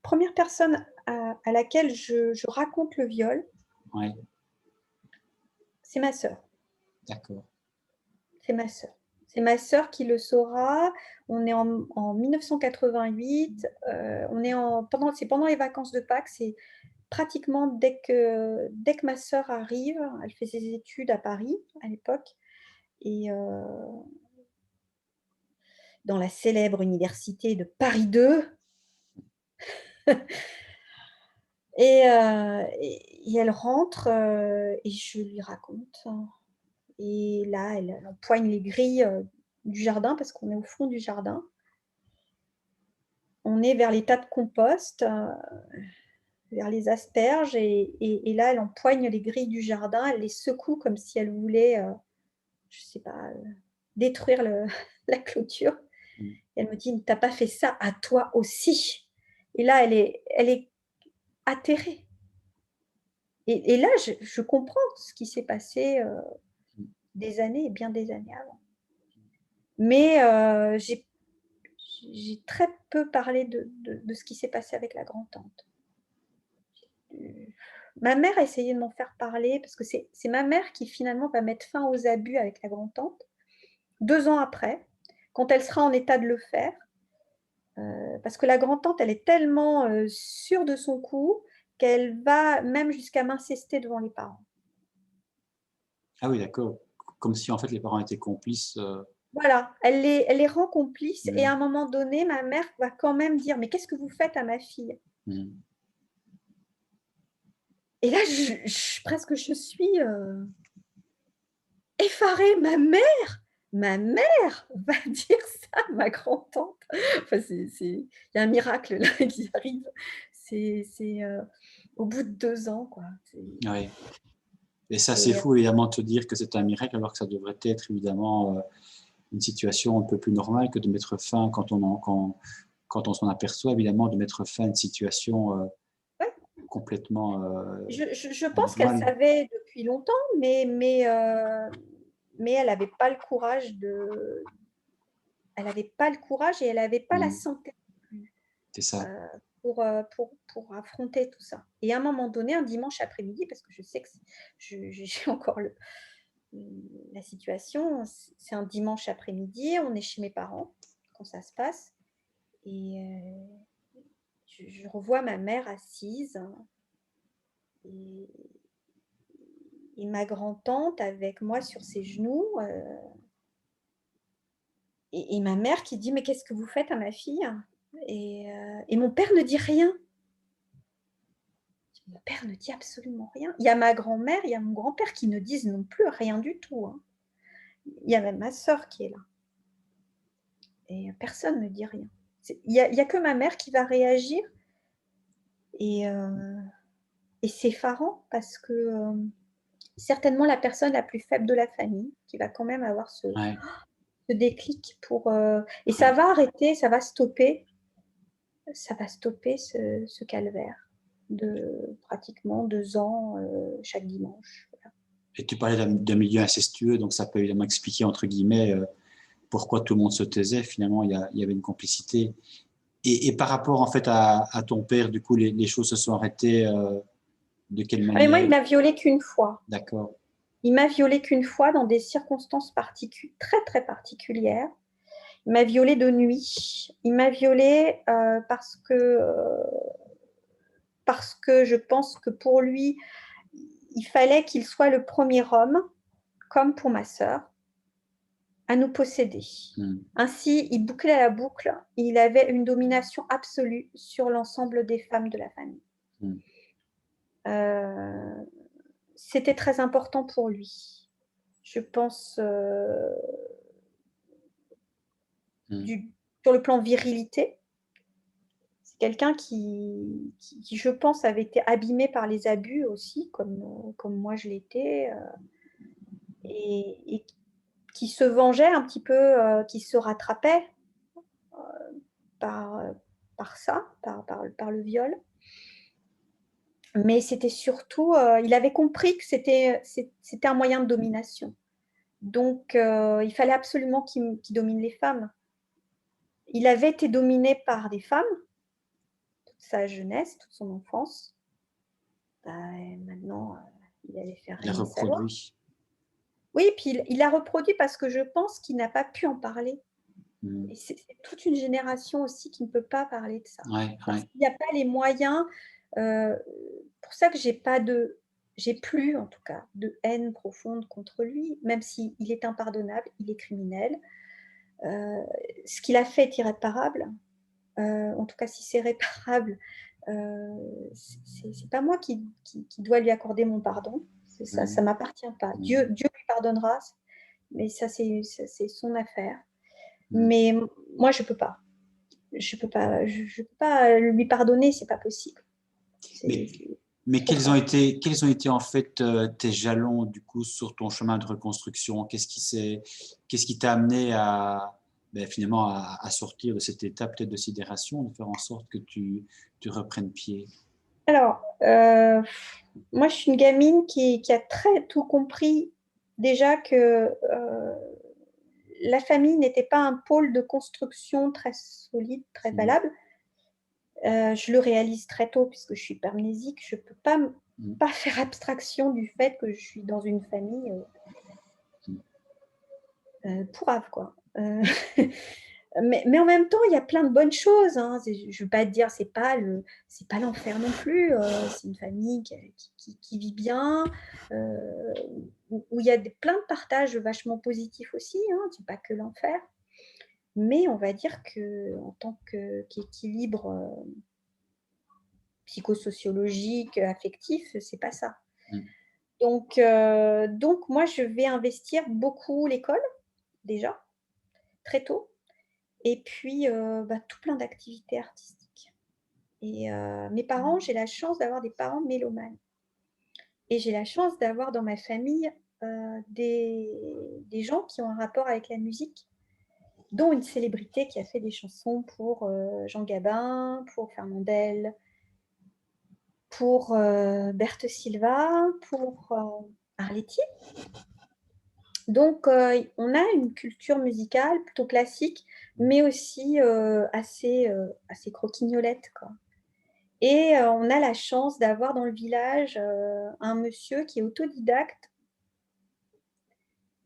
première personne à laquelle je raconte le viol, Oui, c'est ma sœur. d'accord. C'est ma sœur. C'est ma sœur qui le saura. On est en 1988. C'est pendant les vacances de Pâques. C'est pratiquement dès que ma sœur arrive. Elle fait ses études à Paris à l'époque. Et dans la célèbre université de Paris 2. Et elle rentre et je lui raconte. Et là, elle empoigne les grilles du jardin parce qu'on est au fond du jardin. On est vers les tas de compost, vers les asperges. Et là, elle empoigne les grilles du jardin. Elle les secoue comme si elle voulait, je ne sais pas, détruire la clôture. Mm. Et elle me dit, t'as pas fait ça à toi aussi. Et là, elle est atterrée. Et là, je comprends ce qui s'est passé des années et bien des années avant. Mais j'ai très peu parlé de ce qui s'est passé avec la grand-tante. Ma mère a essayé de m'en faire parler parce que c'est ma mère qui finalement va mettre fin aux abus avec la grand-tante 2 ans après, quand elle sera en état de le faire. Parce que la grand-tante, elle est tellement sûre de son coup qu'elle va même jusqu'à m'incester devant les parents. Ah oui, d'accord. Comme si en fait les parents étaient complices. Voilà, elle les rend complices et à un moment donné, ma mère va quand même dire « Mais qu'est-ce que vous faites à ma fille ?» Et là, presque je suis effarée. Ma mère va dire ça à ma grand-tante. Enfin, il y a un miracle là qui arrive. C'est au bout de 2 ans, quoi. Oui. Et ça, c'est fou évidemment de te dire que c'est un miracle alors que ça devrait être évidemment une situation un peu plus normale que de mettre fin quand on s'en aperçoit évidemment de mettre fin à une situation complètement je pense qu'elle anormale. savait depuis longtemps, mais elle n'avait pas le courage elle n'avait pas le courage et elle n'avait pas la santé C'est ça. pour affronter tout ça. Et à un moment donné, un dimanche après-midi, parce que je sais que j'ai encore la situation, c'est un dimanche après-midi, on est chez mes parents quand ça se passe, et je revois ma mère assise et ma grand-tante avec moi sur ses genoux, et ma mère qui dit « Mais qu'est-ce que vous faites à ma fille ?» Et mon père ne dit rien. Mon père ne dit absolument rien. Il y a ma grand-mère, il y a mon grand-père qui ne disent non plus rien du tout. Hein. Il y a même ma sœur qui est là. Et personne ne dit rien. Il y a que ma mère qui va réagir. Et c'est effarant parce que certainement la personne la plus faible de la famille qui va quand même avoir ce déclic pour... et ça va arrêter, ça va stopper ce calvaire de pratiquement 2 ans chaque dimanche. Voilà. Et tu parlais d'un milieu incestueux, donc ça peut évidemment expliquer entre guillemets pourquoi tout le monde se taisait. Finalement, il y avait une complicité. Et par rapport en fait à ton père, du coup, les choses se sont arrêtées de quelle Ah, mais moi, manière? il m'a violée qu'une fois. D'accord. Il m'a violée qu'une fois dans des circonstances très, très particulières. Il m'a violée de nuit. Il m'a violée parce que je pense que pour lui, il fallait qu'il soit le premier homme, comme pour ma sœur, à nous posséder. Ainsi, il bouclait la boucle. Il avait une domination absolue sur l'ensemble des femmes de la famille. C'était très important pour lui. Je pense sur le plan virilité. C'est quelqu'un qui, je pense, avait été abîmé par les abus aussi, comme moi je l'étais, et qui se vengeait un petit peu, qui se rattrapait par ça, par le viol. Mais c'était surtout, il avait compris que c'était un moyen de domination. Donc, il fallait absolument qu'il domine les femmes. Il avait été dominé par des femmes, toute sa jeunesse, toute son enfance. Maintenant, il allait faire régner sa loi. Oui, puis il l'a reproduit parce que je pense qu'il n'a pas pu en parler. Et c'est toute une génération aussi qui ne peut pas parler de ça. Ouais, Parce ouais. qu'il n'y a pas les moyens. Pour ça que j'ai plus en tout cas de haine profonde contre lui, même s'il est impardonnable, il est criminel. Ce qu'il a fait est irréparable. En tout cas, si c'est réparable, c'est pas moi qui dois lui accorder mon pardon. Ça m'appartient pas. Dieu lui pardonnera, mais ça c'est son affaire. Mais moi, je peux pas. Je peux pas lui pardonner, c'est pas possible. Mais quels ont été en fait tes jalons du coup sur ton chemin de reconstruction? Qu'est-ce qui t'a amené à finalement à sortir de cette étape peut-être de sidération, de faire en sorte que tu reprennes pied? Alors, moi, je suis une gamine qui a très tôt compris déjà que la famille n'était pas un pôle de construction très solide, très valable. Je le réalise très tôt puisque je suis hypermnésique. Je ne peux pas faire abstraction du fait que je suis dans une famille pourrave, quoi. Mais en même temps, il y a plein de bonnes choses. Hein. Je ne veux pas te dire, c'est pas l'enfer non plus. C'est une famille qui vit bien, où il y a plein de partages vachement positifs aussi. Hein. C'est pas que l'enfer. Mais on va dire qu'en tant qu'équilibre psychosociologique, affectif, c'est pas ça. Donc, moi, je vais investir beaucoup l'école, déjà, très tôt. Et puis, tout plein d'activités artistiques. Et mes parents, j'ai la chance d'avoir des parents mélomanes. Et j'ai la chance d'avoir dans ma famille des gens qui ont un rapport avec la musique, dont une célébrité qui a fait des chansons pour Jean Gabin, pour Fernandel, pour Berthe Silva, pour Arletty. Donc, on a une culture musicale plutôt classique, mais aussi assez croquignolette, quoi. Et on a la chance d'avoir dans le village un monsieur qui est autodidacte,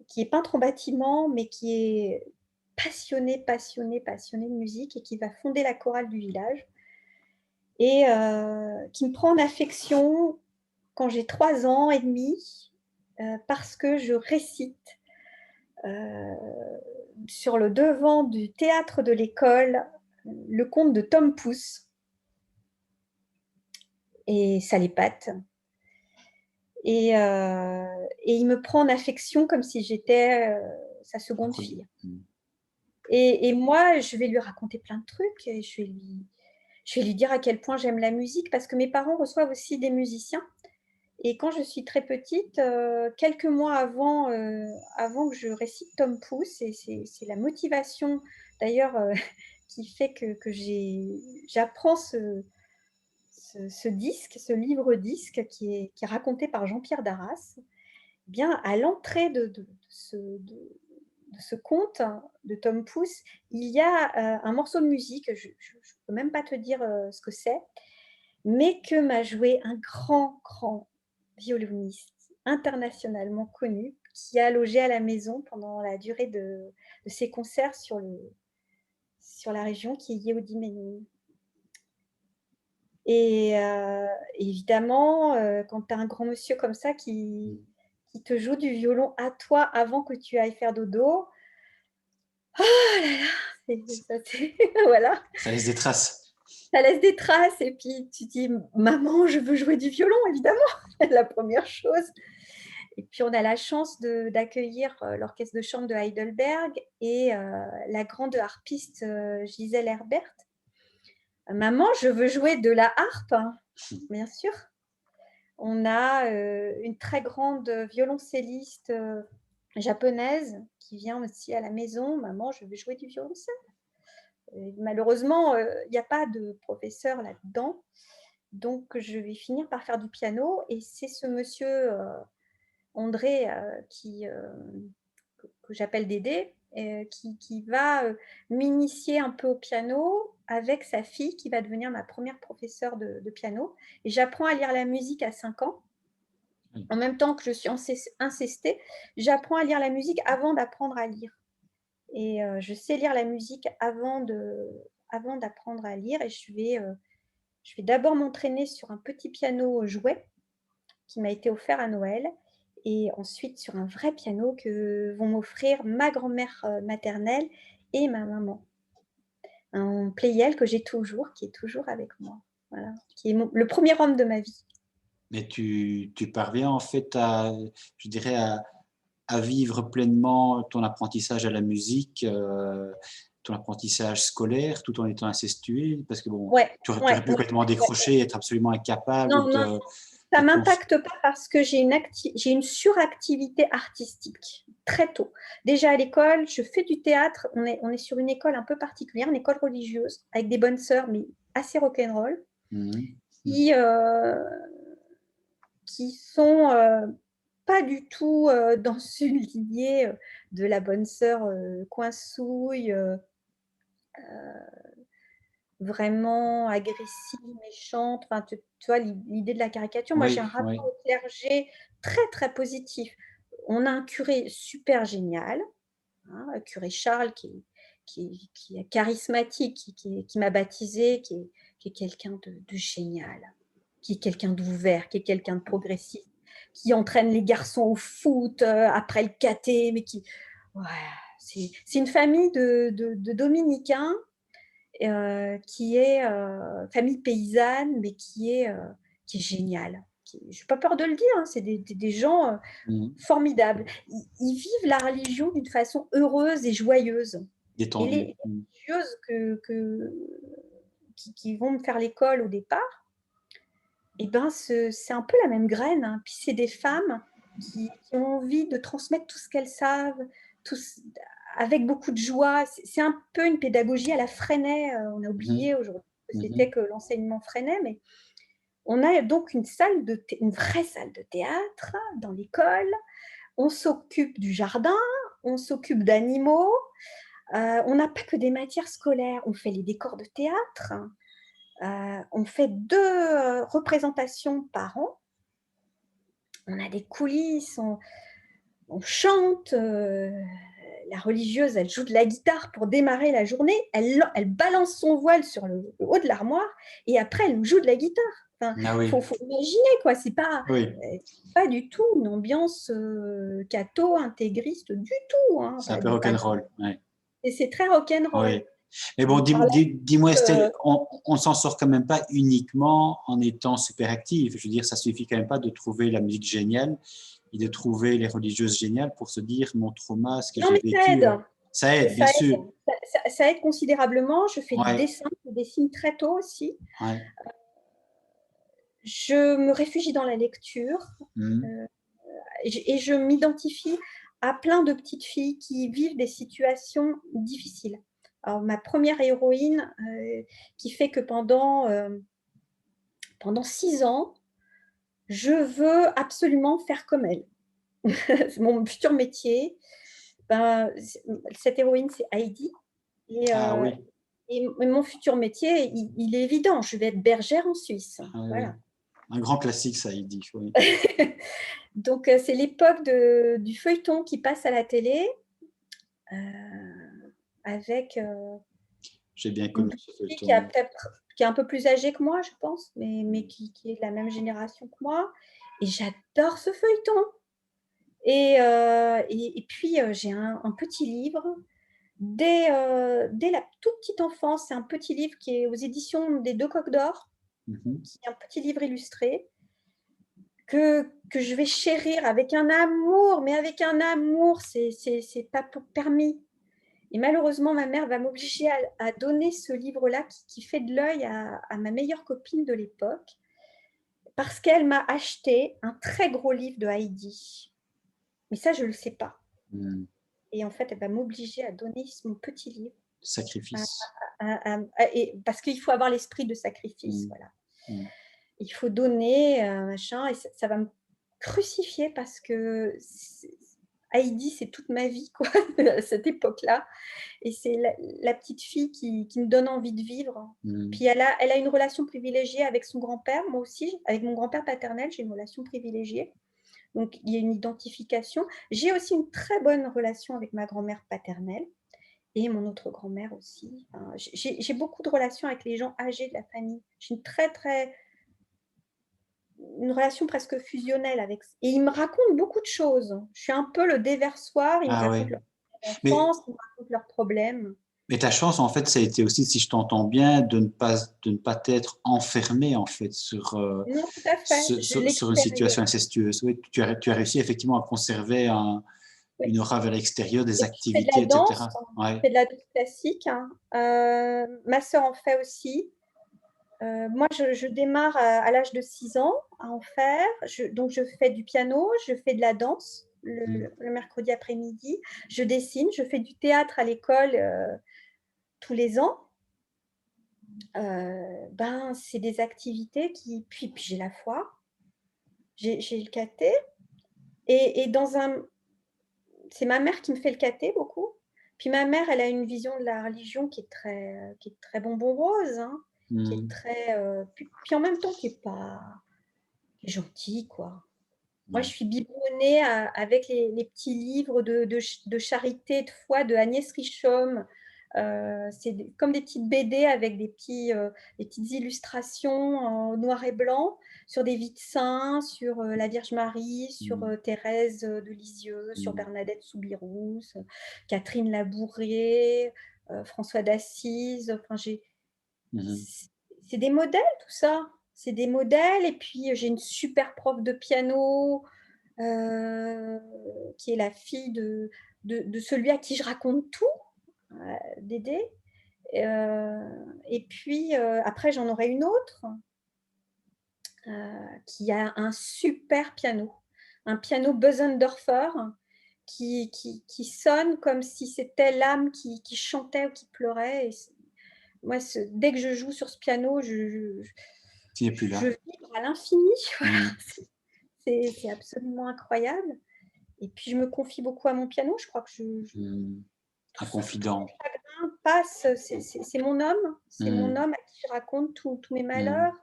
qui est peintre en bâtiment, mais qui est passionné de musique et qui va fonder la chorale du village. Et qui me prend en affection quand j'ai 3 ans et demi, parce que je récite sur le devant du théâtre de l'école le conte de Tom Pouce. Et ça l'épate. Et il me prend en affection comme si j'étais sa seconde fille. Et moi, je vais lui raconter plein de trucs. Et je vais lui dire à quel point j'aime la musique, parce que mes parents reçoivent aussi des musiciens. Et quand je suis très petite, quelques mois avant que je récite Tom Pouce, et c'est la motivation d'ailleurs qui fait que j'apprends ce disque, ce livre-disque qui est raconté par Jean-Pierre Darras. Eh bien, à l'entrée de ce conte de Tom Pouce, il y a un morceau de musique, je ne peux même pas te dire ce que c'est, mais que m'a joué un grand violoniste internationalement connu qui a logé à la maison pendant la durée de ses concerts sur la région qui est Yehudi-Menuhin. Et évidemment, quand tu as un grand monsieur comme ça qui te joue du violon à toi avant que tu ailles faire dodo, oh là là, voilà. Ça laisse des traces. Ça laisse des traces et puis tu dis, maman, je veux jouer du violon, évidemment, la première chose. Et puis on a la chance d'accueillir l'orchestre de chambre de Heidelberg et la grande harpiste Gisèle Herbert. Maman, je veux jouer de la harpe, bien sûr. On a une très grande violoncelliste japonaise qui vient aussi à la maison. Maman, je veux jouer du violoncelle. Malheureusement, il n'y a pas de professeur là-dedans. Donc, je vais finir par faire du piano. Et c'est ce monsieur André que j'appelle Dédé, qui va m'initier un peu au piano avec sa fille qui va devenir ma première professeure de piano. Et j'apprends à lire la musique à 5 ans. Oui. En même temps que je suis incestée, j'apprends à lire la musique avant d'apprendre à lire. Et je sais lire la musique avant d'apprendre à lire. Et je vais d'abord m'entraîner sur un petit piano jouet qui m'a été offert à Noël. Et ensuite sur un vrai piano que vont m'offrir ma grand-mère maternelle et ma maman. Un Pleyel que j'ai toujours, qui est toujours avec moi. Voilà, qui est le premier homme de ma vie. Mais tu parviens en fait je dirais, à vivre pleinement ton apprentissage à la musique, ton apprentissage scolaire, tout en étant incestué, parce que bon, Ouais, tu aurais ouais, pu complètement ouais. décrocher, être absolument incapable Non, non, ça de ne cons- m'impacte pas parce que j'ai une suractivité artistique très tôt. Déjà à l'école, je fais du théâtre. On est sur une école un peu particulière, une école religieuse, avec des bonnes sœurs, mais assez rock'n'roll, Mhm. qui, qui sont pas du tout dans une lignée de la bonne sœur coinsouille, vraiment agressive, méchante. Enfin, tu vois l'idée de la caricature. Moi, j'ai un Oui, oui. rapport au clergé très, très positif. On a un curé super génial, hein, le curé Charles, qui est charismatique, qui m'a baptisée, qui est quelqu'un de génial, qui est quelqu'un d'ouvert, qui est quelqu'un de progressiste, qui entraîne les garçons au foot après le caté, mais qui... Ouais, c'est une famille de dominicains qui est famille paysanne, mais qui est géniale. Je n'ai pas peur de le dire, hein, c'est des gens Mhm. formidables. Ils vivent la religion d'une façon heureuse et joyeuse. Et Détendu. les religieuses qui vont me faire l'école au départ, eh ben, c'est un peu la même graine. Hein. Puis c'est des femmes qui ont envie de transmettre tout ce qu'elles savent, tout, avec beaucoup de joie. C'est un peu une pédagogie à la Freinet. On a Mhm. oublié aujourd'hui que c'était Mhm. que l'enseignement Freinet, mais on a donc une vraie salle de théâtre dans l'école. On s'occupe du jardin, on s'occupe d'animaux. On n'a pas que des matières scolaires. On fait les décors de théâtre. On fait 2 représentations par an. On a des coulisses, on chante. La religieuse, elle joue de la guitare pour démarrer la journée. Elle balance son voile sur le haut de l'armoire et après, elle joue de la guitare. Enfin, Ah oui, faut imaginer, quoi. C'est oui, pas du tout une ambiance catho, intégriste du tout. Hein. c'est un peu rock'n'roll. Ouais. Et c'est très rock'n'roll. Oui. Mais bon, Alors là, dis-moi, Estelle, euh, on s'en sort quand même pas uniquement en étant super actif. Je veux dire, ça suffit quand même pas de trouver la musique géniale et de trouver les religieuses géniales pour se dire mon trauma, ce que non, j'ai mais ça vécu. aide. Ça aide, bien Ça aide, sûr. ça aide considérablement. Je fais du Ouais, dessin, je dessine très tôt aussi. ouais. Je me réfugie dans la lecture Mhm. euh, et je m'identifie à plein de petites filles qui vivent des situations difficiles. Alors, ma première héroïne, qui fait que pendant 6 ans, je veux absolument faire comme elle. C'est mon futur métier. Ben, cette héroïne, c'est Heidi. Et, Ah euh, oui, et mon futur métier, il est évident. Je vais être bergère en Suisse. ah oui, oui. Voilà. Un grand classique, ça, il dit. Oui. Donc, c'est l'époque du feuilleton qui passe à la télé euh, avec J'ai bien une connu petite ce fille feuilleton. qui est un peu plus âgée que moi, je pense, mais qui est de la même génération que moi. Et j'adore ce feuilleton. Et puis, j'ai un petit livre. Dès la toute petite enfance, c'est un petit livre qui est aux éditions des Deux Coques d'Or, Mhm. qui est un petit livre illustré que je vais chérir avec un amour, mais avec un amour, c'est pas permis. Et malheureusement, ma mère va m'obliger à donner ce livre-là qui fait de l'œil à ma meilleure copine de l'époque, parce qu'elle m'a acheté un très gros livre de Heidi. Mais ça, je ne le sais pas. Mhm. Et en fait, elle va m'obliger à donner mon petit livre. Sacrifice. Parce qu'il faut avoir l'esprit de sacrifice. Mhm. Voilà. Mhm. Il faut donner, machin, et ça va me crucifier parce que Heidi, c'est toute ma vie, quoi, à cette époque-là. Et c'est la petite fille qui me donne envie de vivre. Mhm. Puis elle a une relation privilégiée avec son grand-père, moi aussi, avec mon grand-père paternel, j'ai une relation privilégiée. Donc, il y a une identification. J'ai aussi une très bonne relation avec ma grand-mère paternelle et mon autre grand-mère aussi. Enfin, j'ai beaucoup de relations avec les gens âgés de la famille. J'ai une relation presque fusionnelle avec. Et ils me racontent beaucoup de choses. Je suis un peu le déversoir. Ils me Ah racontent oui. leur Mais, enfance, ils me racontent leurs problèmes. mais ta chance, en fait, ça a été aussi, si je t'entends bien, de ne pas t'être enfermé, en fait, Non, tout à fait. Je sur une situation l'extérieur. incestueuse. Oui, tu as réussi effectivement à conserver Oui. une aura vers l'extérieur, des Et puis, je fais de la activités, danse. etc. Je Ouais. fais de la danse classique, hein. Ma sœur en fait aussi. Moi, je démarre à l'âge de 6 ans à en faire. Donc, je fais du piano, je fais de la danse Mm. le mercredi après-midi. Je dessine, je fais du théâtre à l'école tous les ans. C'est des activités qui… Puis j'ai la foi, j'ai le caté. Et c'est ma mère qui me fait le caté beaucoup. Puis ma mère, elle a une vision de la religion qui est très bonbon rose, hein, qui est Mm. très… puis en même temps, qui est gentille, quoi. Moi, je Ouais. suis biberonnée avec les petits livres de charité, de foi de Agnès Richomme. C'est comme des petites BD avec des petites illustrations en noir et blanc sur des vies de saints, sur la Vierge Marie, sur Mm. Thérèse de Lisieux, sur Mm. Bernadette Soubirous, Catherine Labourré, François d'Assise. Enfin, Mhm. c'est des modèles, tout ça. C'est des modèles. Et puis, j'ai une super prof de piano euh, qui est la fille de celui à qui je raconte tout, Dédé. Et puis, après, j'en aurai une autre qui a un super piano. Un piano Bösendorfer qui sonne comme si c'était l'âme qui chantait ou qui pleurait. Et moi, dès que je joue sur ce piano, Tu n'es plus je là. vibre à l'infini. Voilà. Mm. C'est absolument incroyable. Et puis, je me confie beaucoup à mon piano. Je crois que Mm. Un tous mes confident. chagrins passent. C'est mon homme. C'est mon Mm. homme à qui je raconte tous mes malheurs. Mm.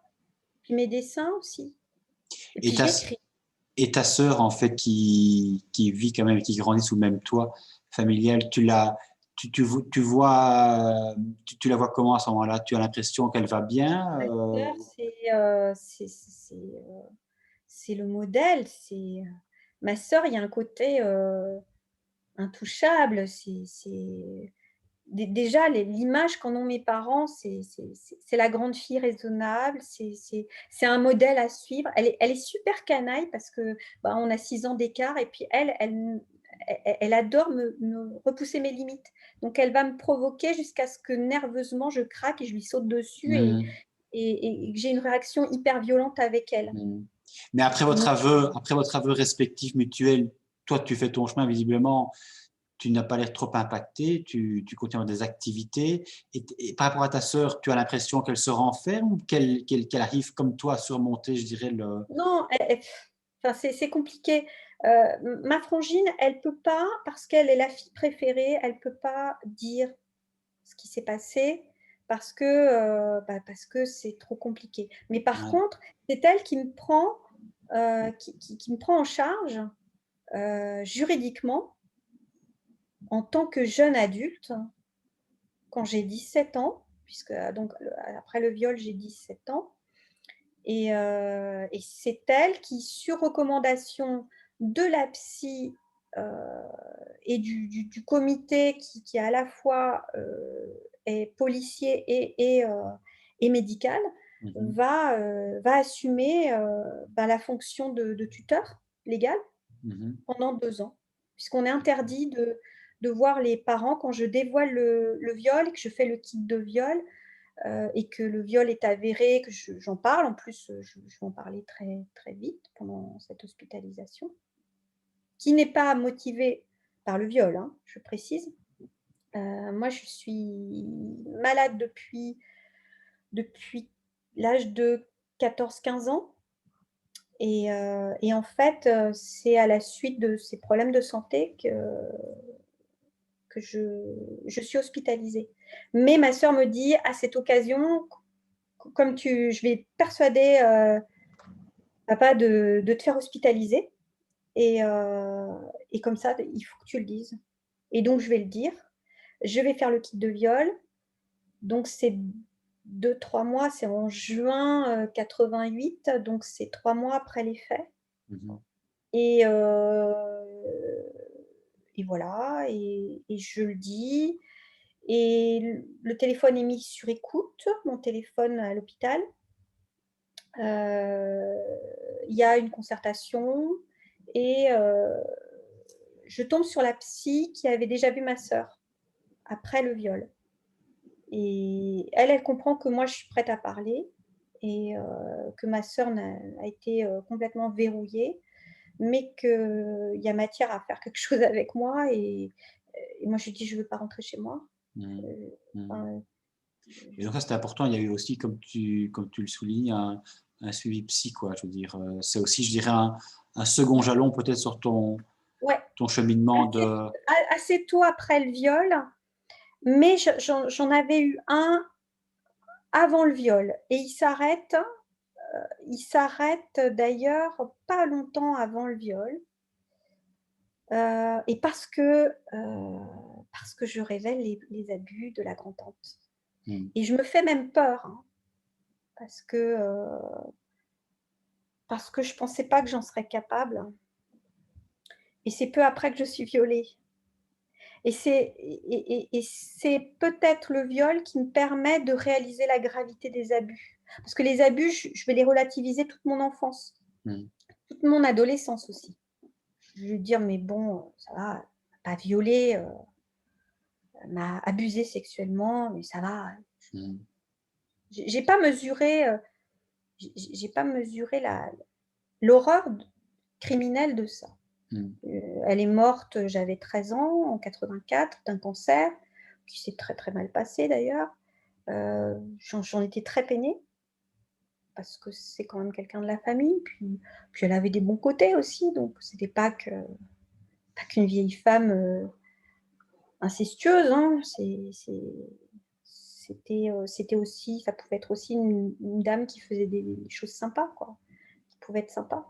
Puis mes dessins aussi. Et Et puis, j'écris. et ta sœur, en fait, qui vit quand même, qui grandit sous le même toit familial, tu la vois comment à ce moment-là? Tu as l'impression qu'elle va bien? Ma sœur, c'est le modèle. Ma sœur, il y a un côté intouchable. Déjà, l'image qu'en ont mes parents, c'est la grande fille raisonnable, c'est un modèle à suivre. Elle est super canaille parce que on a 6 ans d'écart et puis elle adore me repousser mes limites. Donc, elle va me provoquer jusqu'à ce que nerveusement je craque et je lui saute dessus Mm. et que j'ai une réaction hyper violente avec elle. Mm. Mais Mais après votre aveu respectif mutuel, toi, tu fais ton chemin visiblement. Tu n'as pas l'air trop impacté, tu continues des activités. Et par rapport à ta sœur, tu as l'impression qu'elle se renferme ou qu'elle arrive comme toi à surmonter, je dirais, le… non, enfin, c'est compliqué. Ma frangine, elle peut pas, parce qu'elle est la fille préférée, elle peut pas dire ce qui s'est passé parce que c'est trop compliqué. Mais par Ouais. contre, c'est elle qui me prend, qui me prend en charge juridiquement en tant que jeune adulte quand j'ai 17 ans, puisque donc après le viol, j'ai 17 ans. Et c'est elle qui, sur recommandation de la psy et du comité qui à la fois est policier et médical, Mhm. va assumer la fonction de tuteur légal Mhm. pendant 2 ans, puisqu'on est interdit de voir les parents quand je dévoile le viol et que je fais le kit de viol et que le viol est avéré, que j'en parle. En plus, je vais en parler très, très vite pendant cette hospitalisation, qui n'est pas motivée par le viol, hein, je précise. Moi, je suis malade depuis l'âge de 14-15 ans. Et en fait, c'est à la suite de ces problèmes de santé que je suis hospitalisée. Mais ma sœur me dit, à cette occasion, je vais persuader papa de te faire hospitaliser. Et comme ça, il faut que tu le dises. Et donc, je vais le dire. Je vais faire le kit de viol. Donc, c'est 2-3 mois, c'est en juin 88, donc c'est 3 mois après les faits. Mhm. Et, et voilà, et je le dis. Et le téléphone est mis sur écoute, mon téléphone à l'hôpital. Il y a une concertation et je tombe sur la psy qui avait déjà vu ma sœur après le viol. Et elle comprend que moi, je suis prête à parler et que ma sœur a été complètement verrouillée, mais qu'il y a matière à faire quelque chose avec moi. Et moi, je lui dis, je ne veux pas rentrer chez moi. Mhm. Mhm. Enfin, Et donc ça, c'était important. Il y a eu aussi, comme tu le soulignes, un suivi psy, quoi. Je veux dire, c'est aussi, je dirais, un second jalon peut-être sur ouais, ton cheminement assez, de... assez tôt après le viol, mais j'en avais eu un avant le viol. Et il s'arrête d'ailleurs pas longtemps avant le viol. Et parce que je révèle les abus de la grand-tante. Et je me fais même peur, hein, parce que je pensais pas que j'en serais capable. Et c'est peu après que je suis violée. Et c'est peut-être le viol qui me permet de réaliser la gravité des abus. Parce que les abus, je vais les relativiser toute mon enfance, toute mon adolescence aussi. Je vais dire, mais bon, ça va, elle m'a pas violée, elle m'a abusée sexuellement, mais ça va. J'ai pas mesuré, j'ai pas mesuré l'horreur criminelle de ça. Elle est morte, j'avais 13 ans, en 84, d'un cancer, qui s'est très très mal passé d'ailleurs. J'en étais très peinée, parce que c'est quand même quelqu'un de la famille, puis elle avait des bons côtés aussi, donc c'était pas qu'une vieille femme incestueuse, hein. C'était aussi, ça pouvait être aussi une dame qui faisait des choses sympas, quoi, qui pouvait être sympa.